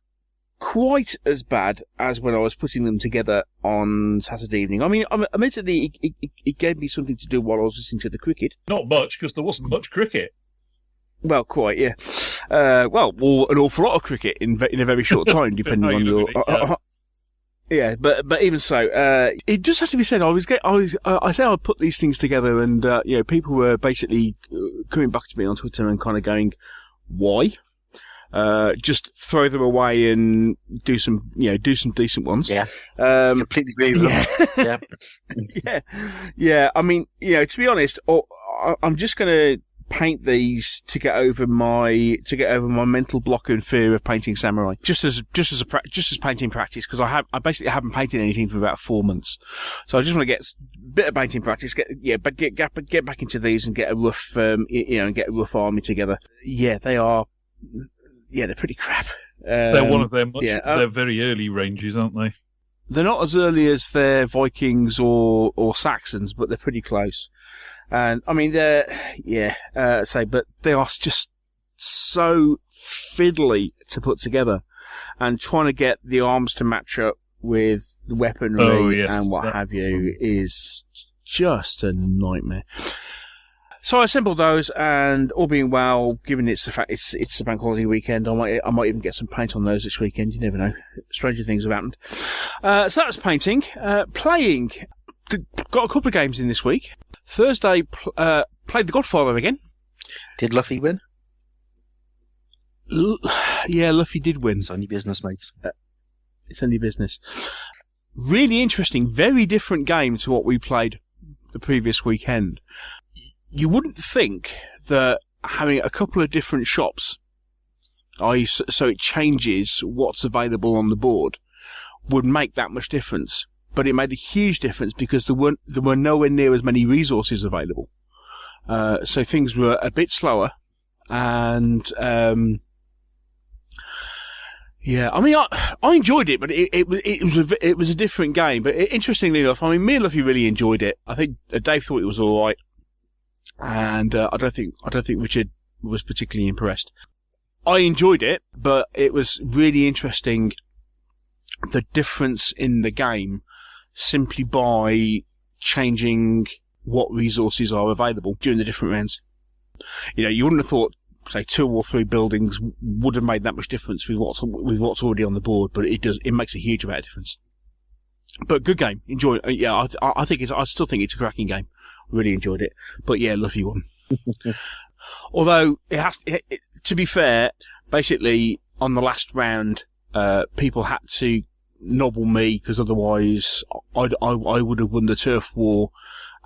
quite as bad as when I was putting them together on Saturday evening. I mean, admittedly, it gave me something to do while I was listening to the cricket. Not much, because there wasn't much cricket. Well, quite, yeah. Or an awful lot of cricket in a very short time, depending on your. Yeah, but even so, it just has to be said. I say I put these things together, and people were basically coming back to me on Twitter and kind of going, "Why? Just throw them away and do some decent ones." Yeah, completely agree with them. Yeah. I mean, to be honest, I'm just going to paint these to get over my mental block and fear of painting samurai, just as painting practice, because I basically haven't painted anything for about 4 months, so I just want to get a bit of painting practice, get back into these and get a rough army together. Yeah, they're pretty crap. They're one of their they're very early ranges, aren't they? They're not as early as their Vikings or Saxons, but they're pretty close. And I mean, but they are just so fiddly to put together, and trying to get the arms to match up with the weaponry and what have you is just a nightmare. So I assembled those, and all being well, given it's the fact it's a bank holiday weekend, I might even get some paint on those this weekend. You never know. Stranger things have happened. So that was painting. Playing. Got a couple of games in this week. Thursday, played the Godfather again. Did Luffy win? Yeah, Luffy did win. It's only business, mates. It's only business. Really interesting, very different game to what we played the previous weekend. You wouldn't think that having a couple of different shops, so it changes what's available on the board, would make that much difference. But it made a huge difference because there were nowhere near as many resources available. So things were a bit slower. And, I mean, I enjoyed it, but it was a different game. But interestingly enough, I mean, me and Luffy really enjoyed it. I think Dave thought it was alright. And, I don't think Richard was particularly impressed. I enjoyed it, but it was really interesting, the difference in the game, simply by changing what resources are available during the different rounds. You wouldn't have thought, say, 2 or 3 buildings would have made that much difference with what's already on the board, but it does. It makes a huge amount of difference. But good game, enjoy it. Yeah, I still think it's a cracking game. Really enjoyed it. But yeah, Luffy won. Although to be fair, basically on the last round, people had to nobble me, because otherwise I would have won the turf war,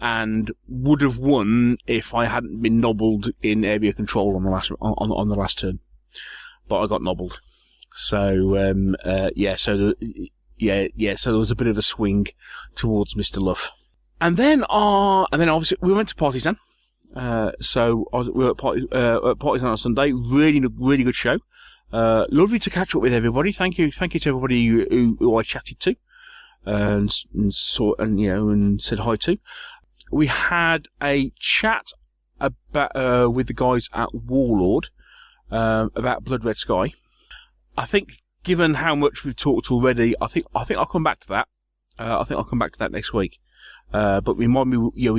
and would have won if I hadn't been nobbled in area control on the last turn. But I got nobbled. So so there was a bit of a swing towards Mr. Luff. And then obviously we went to Partizan. So we were at Partizan on Sunday. Really good show. Lovely to catch up with everybody. Thank you to everybody who I chatted to, and said hi to. We had a chat about with the guys at Warlord about Blood Red Sky. I think, given how much we've talked already, I think I'll come back to that. I think I'll come back to that next week. But we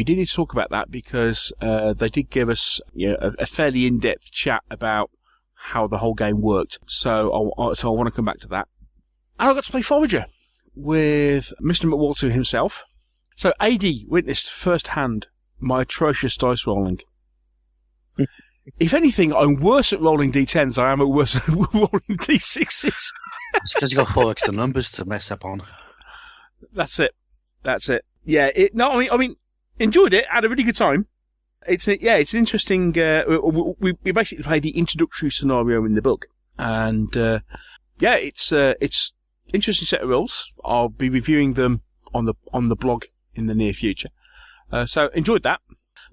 did need to talk about that because they did give us a fairly in-depth chat about how the whole game worked. So I want to come back to that. And I got to play Forager with Mr. McWalter himself. So AD witnessed firsthand my atrocious dice rolling. If anything, I'm worse at rolling d10s than I am at worse at rolling d6s. It's because you got 4 extra numbers to mess up on. That's it. Yeah, I mean, enjoyed it. Had a really good time. It's an interesting. We basically played the introductory scenario in the book, and it's interesting set of rules. I'll be reviewing them on the blog in the near future. So enjoyed that,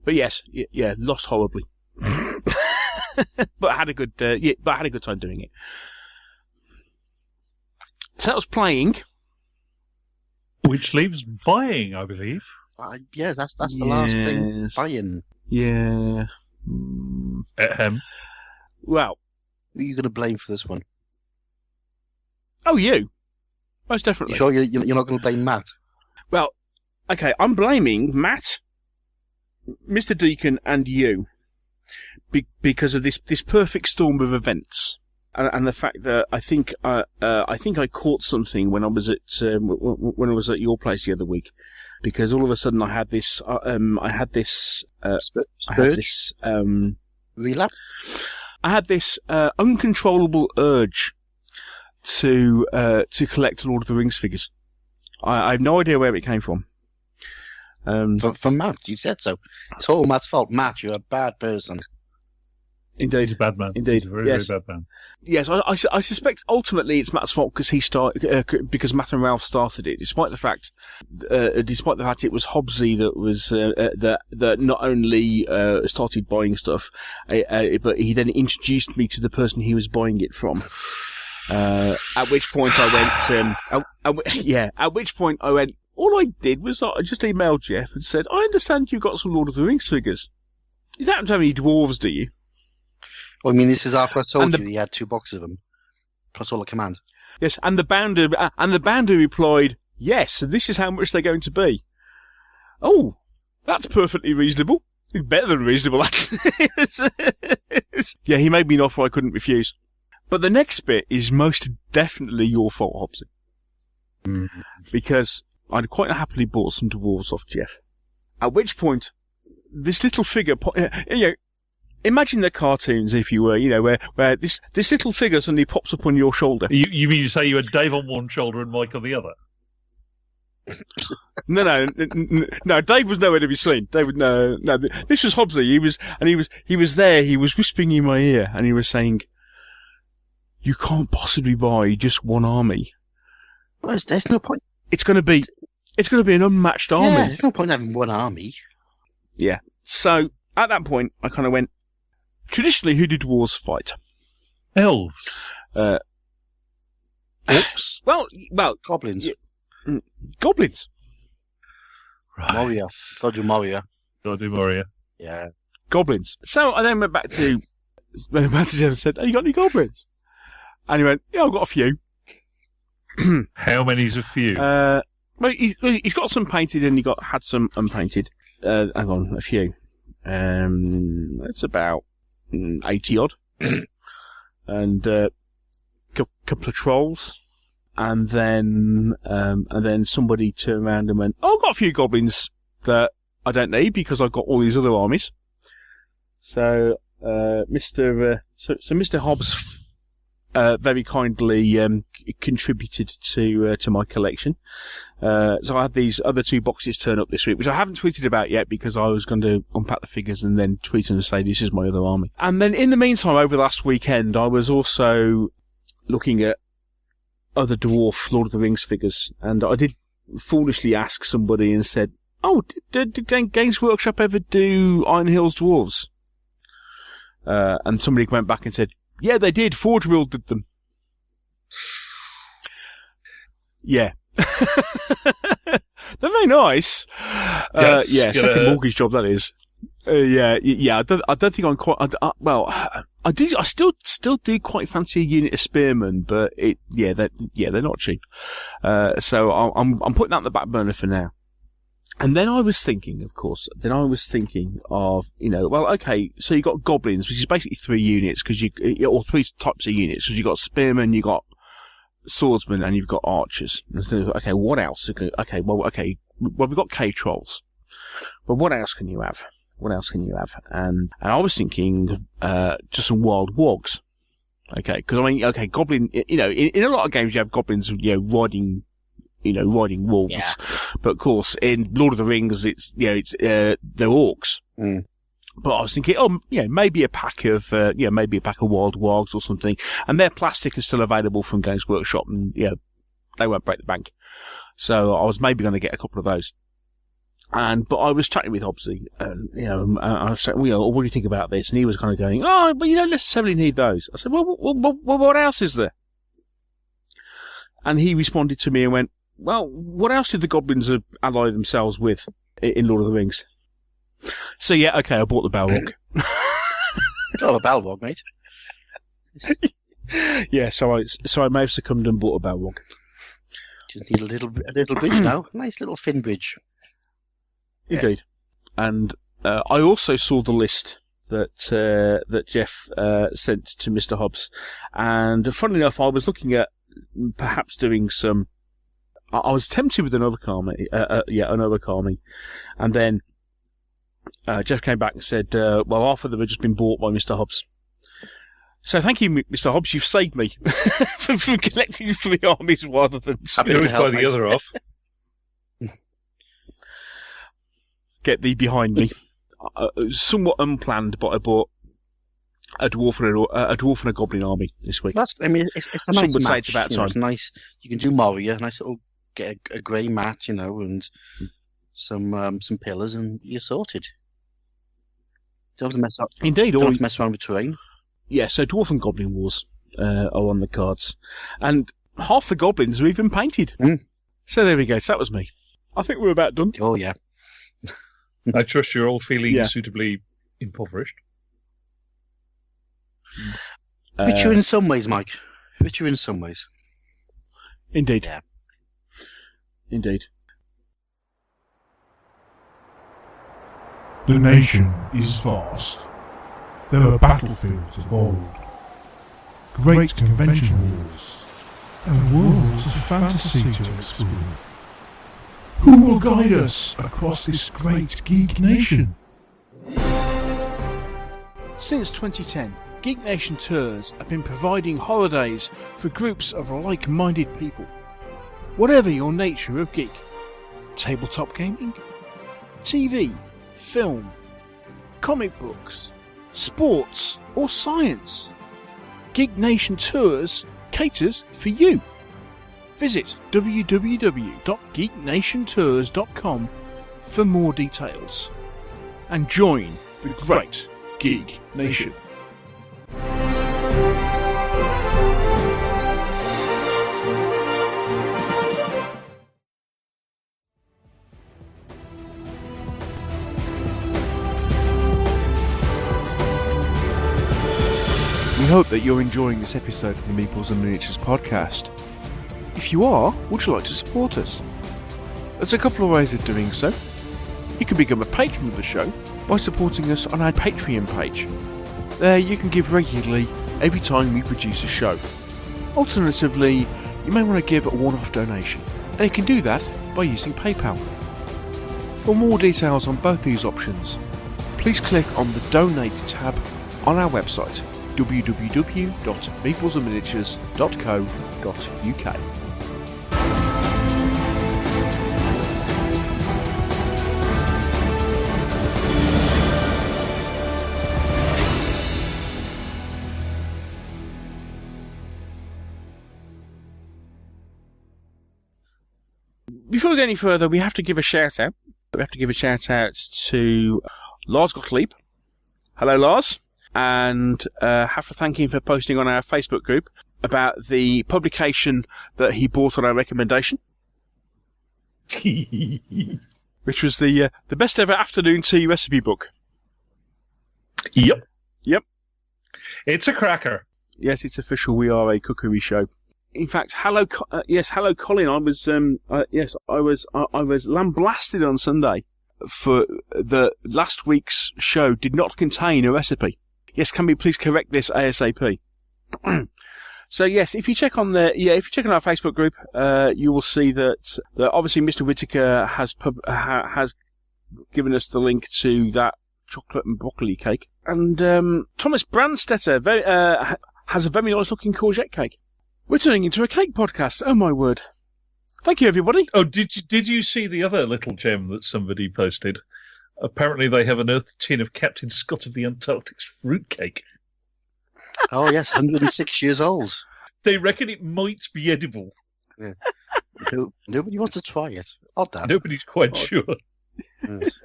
but yes, lost horribly, but had a good time doing it. So that was playing. Which leaves buying, I believe. Yeah, that's the last thing. Buying. Yeah. Well, who are you going to blame for this one? Oh, you. Most definitely. You sure you're not going to blame Matt? Well, okay, I'm blaming Matt, Mr. Deacon, and you because of this perfect storm of events. And the fact that I think I caught something when I was at your place the other week, because all of a sudden I had this relapse. I had this uncontrollable urge to collect Lord of the Rings figures. I have no idea where it came from. From Matt, you said so. It's all Matt's fault. Matt, you're a bad person. Indeed, he's a bad man. Indeed, he's a very, very bad man. Yes, I suspect ultimately it's Matt's fault because Matt and Ralph started it. Despite the fact it was Hobbsy that was that not only started buying stuff, but he then introduced me to the person he was buying it from. At which point I went. All I did was I just emailed Jeff and said, "I understand you've got some Lord of the Rings figures. You don't have any dwarves, do you?" Well, I mean, this is after I told you he had 2 boxes of them, plus all the command. Yes, and the bounder replied, "Yes, and this is how much they're going to be." Oh, that's perfectly reasonable. It's better than reasonable, actually. Yeah, he made me an offer I couldn't refuse. But the next bit is most definitely your fault, Hobbsy. Mm-hmm. Because I'd quite happily bought some dwarves off Jeff. At which point, this little figure, imagine the cartoons, if you were, where this little figure suddenly pops up on your shoulder. You mean you say you had Dave on one shoulder and Mike on the other? No. Dave was nowhere to be seen. No. This was Hobbsy. He was there. He was whispering in my ear, and he was saying, "You can't possibly buy just one army. Well, there's no point. It's going to be an unmatched army. Yeah, there's no point having one army." Yeah. So at that point, I kind of went. Traditionally, who do dwarves fight? Elves. Orcs. Well, goblins. Goblins. Right. Moria. Gotta do Moria. Yeah. Goblins. So I then went back to Jeff and said, "Have you got any goblins?" And he went, "Yeah, I've got a few." How many's a few? Well, he's got some painted and had some unpainted. Hang on, a few. That's about 80 odd, and couple of trolls, and then somebody turned around and went, "Oh, I've got a few goblins that I don't need because I've got all these other armies." So Mr. Hobbs very kindly contributed to my collection. So I had these other 2 boxes turn up this week, which I haven't tweeted about yet because I was going to unpack the figures and then tweet and say this is my other army. And then in the meantime, over the last weekend, I was also looking at other dwarf Lord of the Rings figures, and I did foolishly ask somebody and said, oh, did Games Workshop ever do Iron Hills Dwarves? And somebody went back and said, yeah, they did. Forge World did them. Yeah. They're very nice. Second mortgage job, that is. I don't think I'm quite. I still do quite fancy a unit of spearmen, but they're not cheap. So I'm putting that on the back burner for now. And then I was thinking, of course, of, so you got goblins, which is basically 3 units, or 3 types of units, because you got spearmen, you got swordsmen, and you've got archers. And so, okay, what else? Well, we've got cave trolls. But what else can you have? And I was thinking, just some wild wogs. Okay, because goblin, in a lot of games you have goblins, riding wolves. Yeah. But of course, in Lord of the Rings, they're orcs. Mm. But I was thinking, maybe a pack of wild wogs or something. And their plastic is still available from Games Workshop, and they won't break the bank. So I was maybe going to get a couple of those. But I was chatting with Hobbsy, and I was saying, what do you think about this? And he was kind of going, oh, but you don't necessarily need those. I said, well, what else is there? And he responded to me and went, well, what else did the goblins ally themselves with in Lord of the Rings? So I bought the Balrog. Oh, a Balrog, mate. Yeah, so I may have succumbed and bought a Balrog. Just need a little bridge now. Nice little fin bridge. Indeed. And I also saw the list that Jeff sent to Mr. Hobbs. And funnily enough, I was looking at perhaps doing some... I was tempted with an Overcarming. And then Jeff came back and said, well, half of them had just been bought by Mr. Hobbs. So thank you, Mr. Hobbs. You've saved me from collecting 3 armies rather than... Happy to buy the other off. Get thee behind me. Somewhat unplanned, but I bought a dwarf and a goblin army this week. It's a nice Some would match, say it's about time. It's nice. You can do Moria, nice little get a grey mat, and some pillars, and you're sorted. Don't have to mess up. Indeed, don't have to mess around with terrain. Yeah, so Dwarf and Goblin Wars are on the cards, and half the goblins are even painted. Mm. So there we go. So that was me. I think we're about done. Oh yeah. I trust you're all feeling suitably impoverished. Richer in some ways, Mike. Richer in some ways. Indeed. Yeah. Indeed. The nation is vast. There are battlefields of old, great convention halls, and worlds of fantasy to explore. Who will guide us across this great geek nation? Since 2010, Geek Nation Tours have been providing holidays for groups of like-minded people. Whatever your nature of geek, tabletop gaming, TV, film, comic books, sports or science, Geek Nation Tours caters for you. Visit www.geeknationtours.com for more details and join the great Geek Nation. We hope that you're enjoying this episode of the Meeples and Miniatures podcast. If you are, would you like to support us? There's a couple of ways of doing so. You can become a patron of the show by supporting us on our Patreon page. There you can give regularly every time we produce a show. Alternatively, you may want to give a one-off donation, and you can do that by using PayPal. For more details on both these options, please click on the Donate tab on our website www.meeplesandminiatures.co.uk. Before we go any further, we have to give a shout out We have to give a shout out to Lars Gottlieb. Hello, Lars. And have to thank him for posting on our Facebook group about the publication that he bought on our recommendation. Which was the best ever afternoon tea recipe book. Yep. Yep. It's a cracker. Yes, it's official. We are a cookery show. In fact, hello, Colin. I was lambasted on Sunday for the last week's show did not contain a recipe. Yes, can we please correct this ASAP? So yes, if you check on our Facebook group, you will see that obviously Mr. Whittaker has given us the link to that chocolate and broccoli cake, and Thomas Brandstetter has a very nice looking courgette cake. We're turning into a cake podcast. Oh my word! Thank you, everybody. Oh, did you see the other little gem that somebody posted? Apparently, they have unearthed a tin of Captain Scott of the Antarctic's fruitcake. Oh yes, 106 years old. They reckon it might be edible. Yeah. Nobody wants to try it. Odd that. Nobody's quite sure. Yes.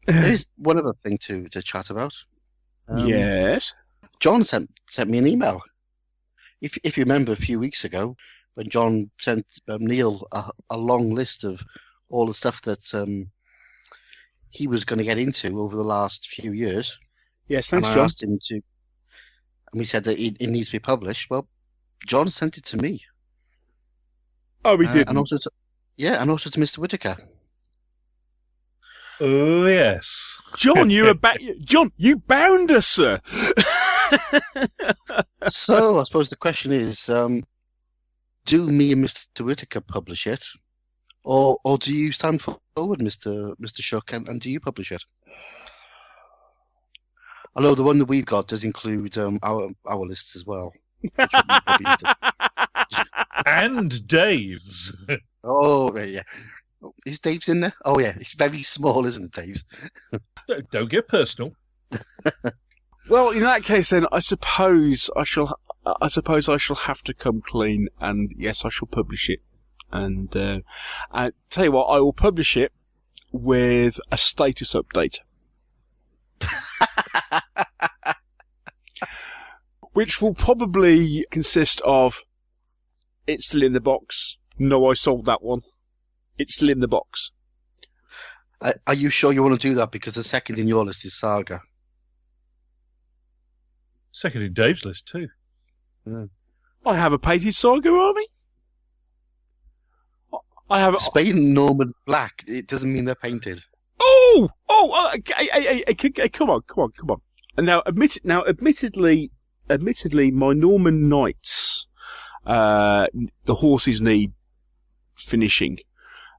There's one other thing to chat about. Yes. John sent me an email. If you remember a few weeks ago, when John sent Neil a long list of all the stuff that he was going to get into over the last few years. Yes, thanks, and I John. asked him to, and we said that it needs to be published. Well, John sent it to me. Oh, we did. And also to Mr. Whittaker. Oh, yes. John, John, you bound us, sir. So I suppose the question is, do me and Mr. Whittaker publish it, or do you stand forward, Mr. Shuck, and do you publish it? Although the one that we've got does include our lists as well. Which we probably need to- And Dave's. Oh, yeah. Is Dave's in there? Oh, yeah. It's very small, isn't it, Dave's? Don't get personal. Well, in that case, then I suppose I shall have to come clean, and yes, I shall publish it. And I tell you what, I will publish it with a status update, which will probably consist of "It's still in the box." No, I sold that one. It's still in the box. Are you sure you want to do that? Because the second in your list is Saga. Second in Dave's list, too. Yeah. I have a painted Saga army. I have Spain, Norman, Black. It doesn't mean they're painted. Come on. And now, admittedly, my Norman Knights, the horses need finishing,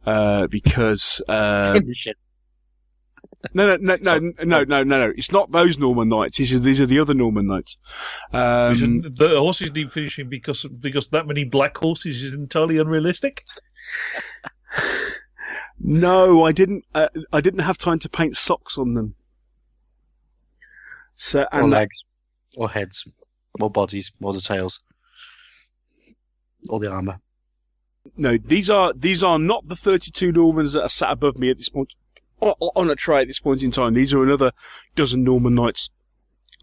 because No. It's not those Norman Knights. These are the other Norman Knights. The horses need finishing because that many black horses is entirely unrealistic. No, I didn't have time to paint socks on them. So Or legs, or heads, more bodies, more the tails, or the armour. No, these are not the 32 Normans that are sat above me at this point. On a tray at this point in time. These are another dozen Norman Knights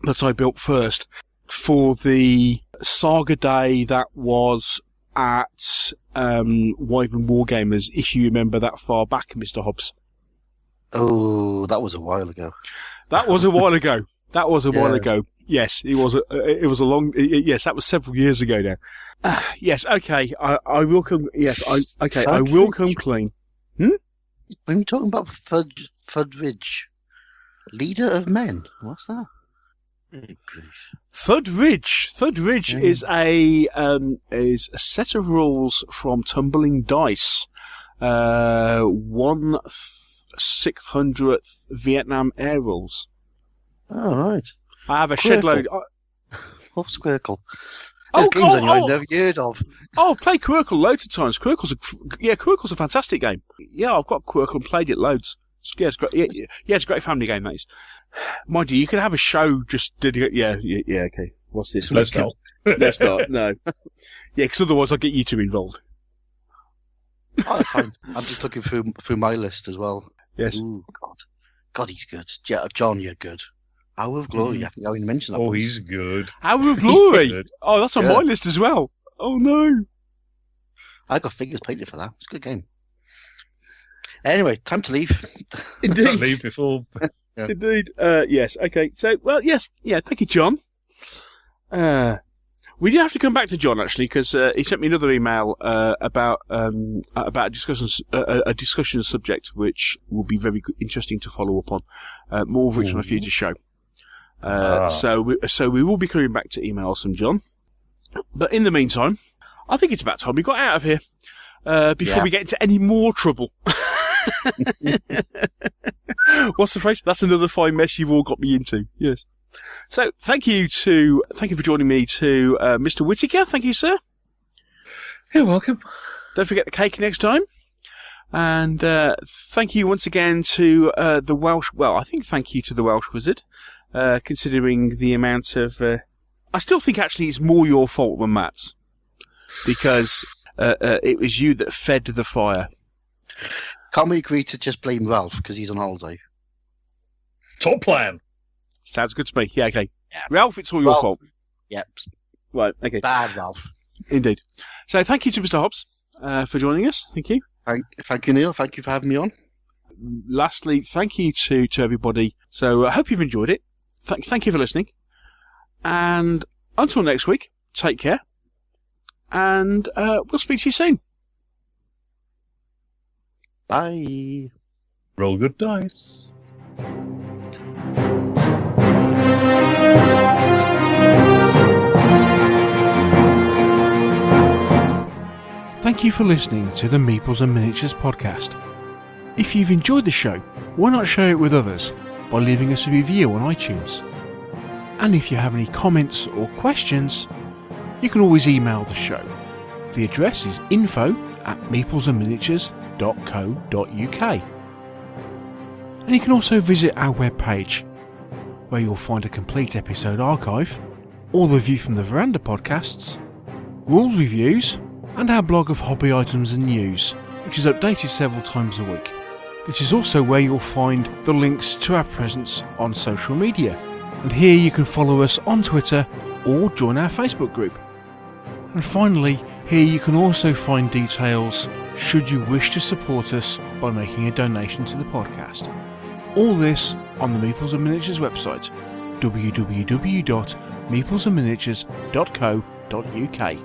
that I built first for the Saga Day that was at Wyvern Wargamers, if you remember that far back, Mr. Hobbs. Oh, that was a while ago. That was a while ago. Yes, it was a long. Yes, that was several years ago now. Yes, okay. I will come. Yes, I will come clean. When you're talking about Fudridge, leader of men, what's that? Fudridge is a set of rules from Tumbling Dice, 1/600th Vietnam Air rules. Oh, right. I have a shed load. What's Quirkle? There's games on you I've never heard of. Oh, I've played Quirkle loads of times. Quirkle's a fantastic game. Yeah, I've got Quirkle and played it loads. Yeah, it's great. Yeah, it's a great family game, that is. Mind you, you could have a show just dedicated. Yeah, okay. What's this? Let's start. Let's start. No. Yeah, because otherwise I'll get you two involved. Oh, that's fine. I'm just looking through my list as well. Yes. Ooh, God, he's good. John, you're good. Hour of Glory. I think I already mentioned that. Oh, once. he's good. Hour of Glory. Good. Oh, that's on Yeah. my list as well. Oh no. I got figures painted for that. It's a good game. Anyway, time to leave. Indeed. Can't leave before. Yeah. Indeed. Yes. Okay. So, well, yes. Yeah. Thank you, John. We do have to come back to John actually because he sent me another email about a discussion subject which will be very interesting to follow up on. More of which on a future show. So we will be coming back to emails from John. But in the meantime, I think it's about time we got out of here before we get into any more trouble. What's the phrase? That's another fine mess you've all got me into. Yes. So thank you for joining me to Mr. Whittaker. Thank you, sir. You're welcome. Don't forget the cake next time. And thank you once again to the Welsh. Well, I think thank you to the Welsh Wizard, considering the amount of. I still think actually it's more your fault than Matt's, because it was you that fed the fire. Can't we agree to just blame Ralph because he's on holiday? Top plan. Sounds good to me. Yeah, okay. Yeah. Ralph, it's all your fault. Yep. Right, okay. Bad Ralph. Indeed. So thank you to Mr. Hobbs for joining us. Thank you. Thank you, Neil. Thank you for having me on. Lastly, thank you to everybody. So I hope you've enjoyed it. Thank you for listening. And until next week, take care. And we'll speak to you soon. Bye. Roll good dice. Thank you for listening to the Meeples and Miniatures podcast. If you've enjoyed the show, why not share it with others by leaving us a review on iTunes? And if you have any comments or questions, you can always email the show. The address is info@meeplesandminiatures.co.uk. And you can also visit our webpage, where you'll find a complete episode archive, all the View from the Veranda podcasts, rules reviews, and our blog of hobby items and news, which is updated several times a week. This is also where you'll find the links to our presence on social media. And here you can follow us on Twitter or join our Facebook group. And finally, here you can also find details should you wish to support us by making a donation to the podcast. All this on the Meeples and Miniatures website, www.meeplesandminiatures.co.uk.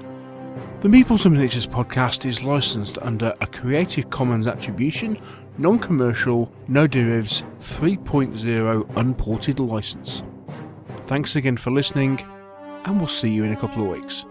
The Meeples and Miniatures podcast is licensed under a Creative Commons Attribution, Non-Commercial, No Derivatives 3.0 Unported license. Thanks again for listening, and we'll see you in a couple of weeks.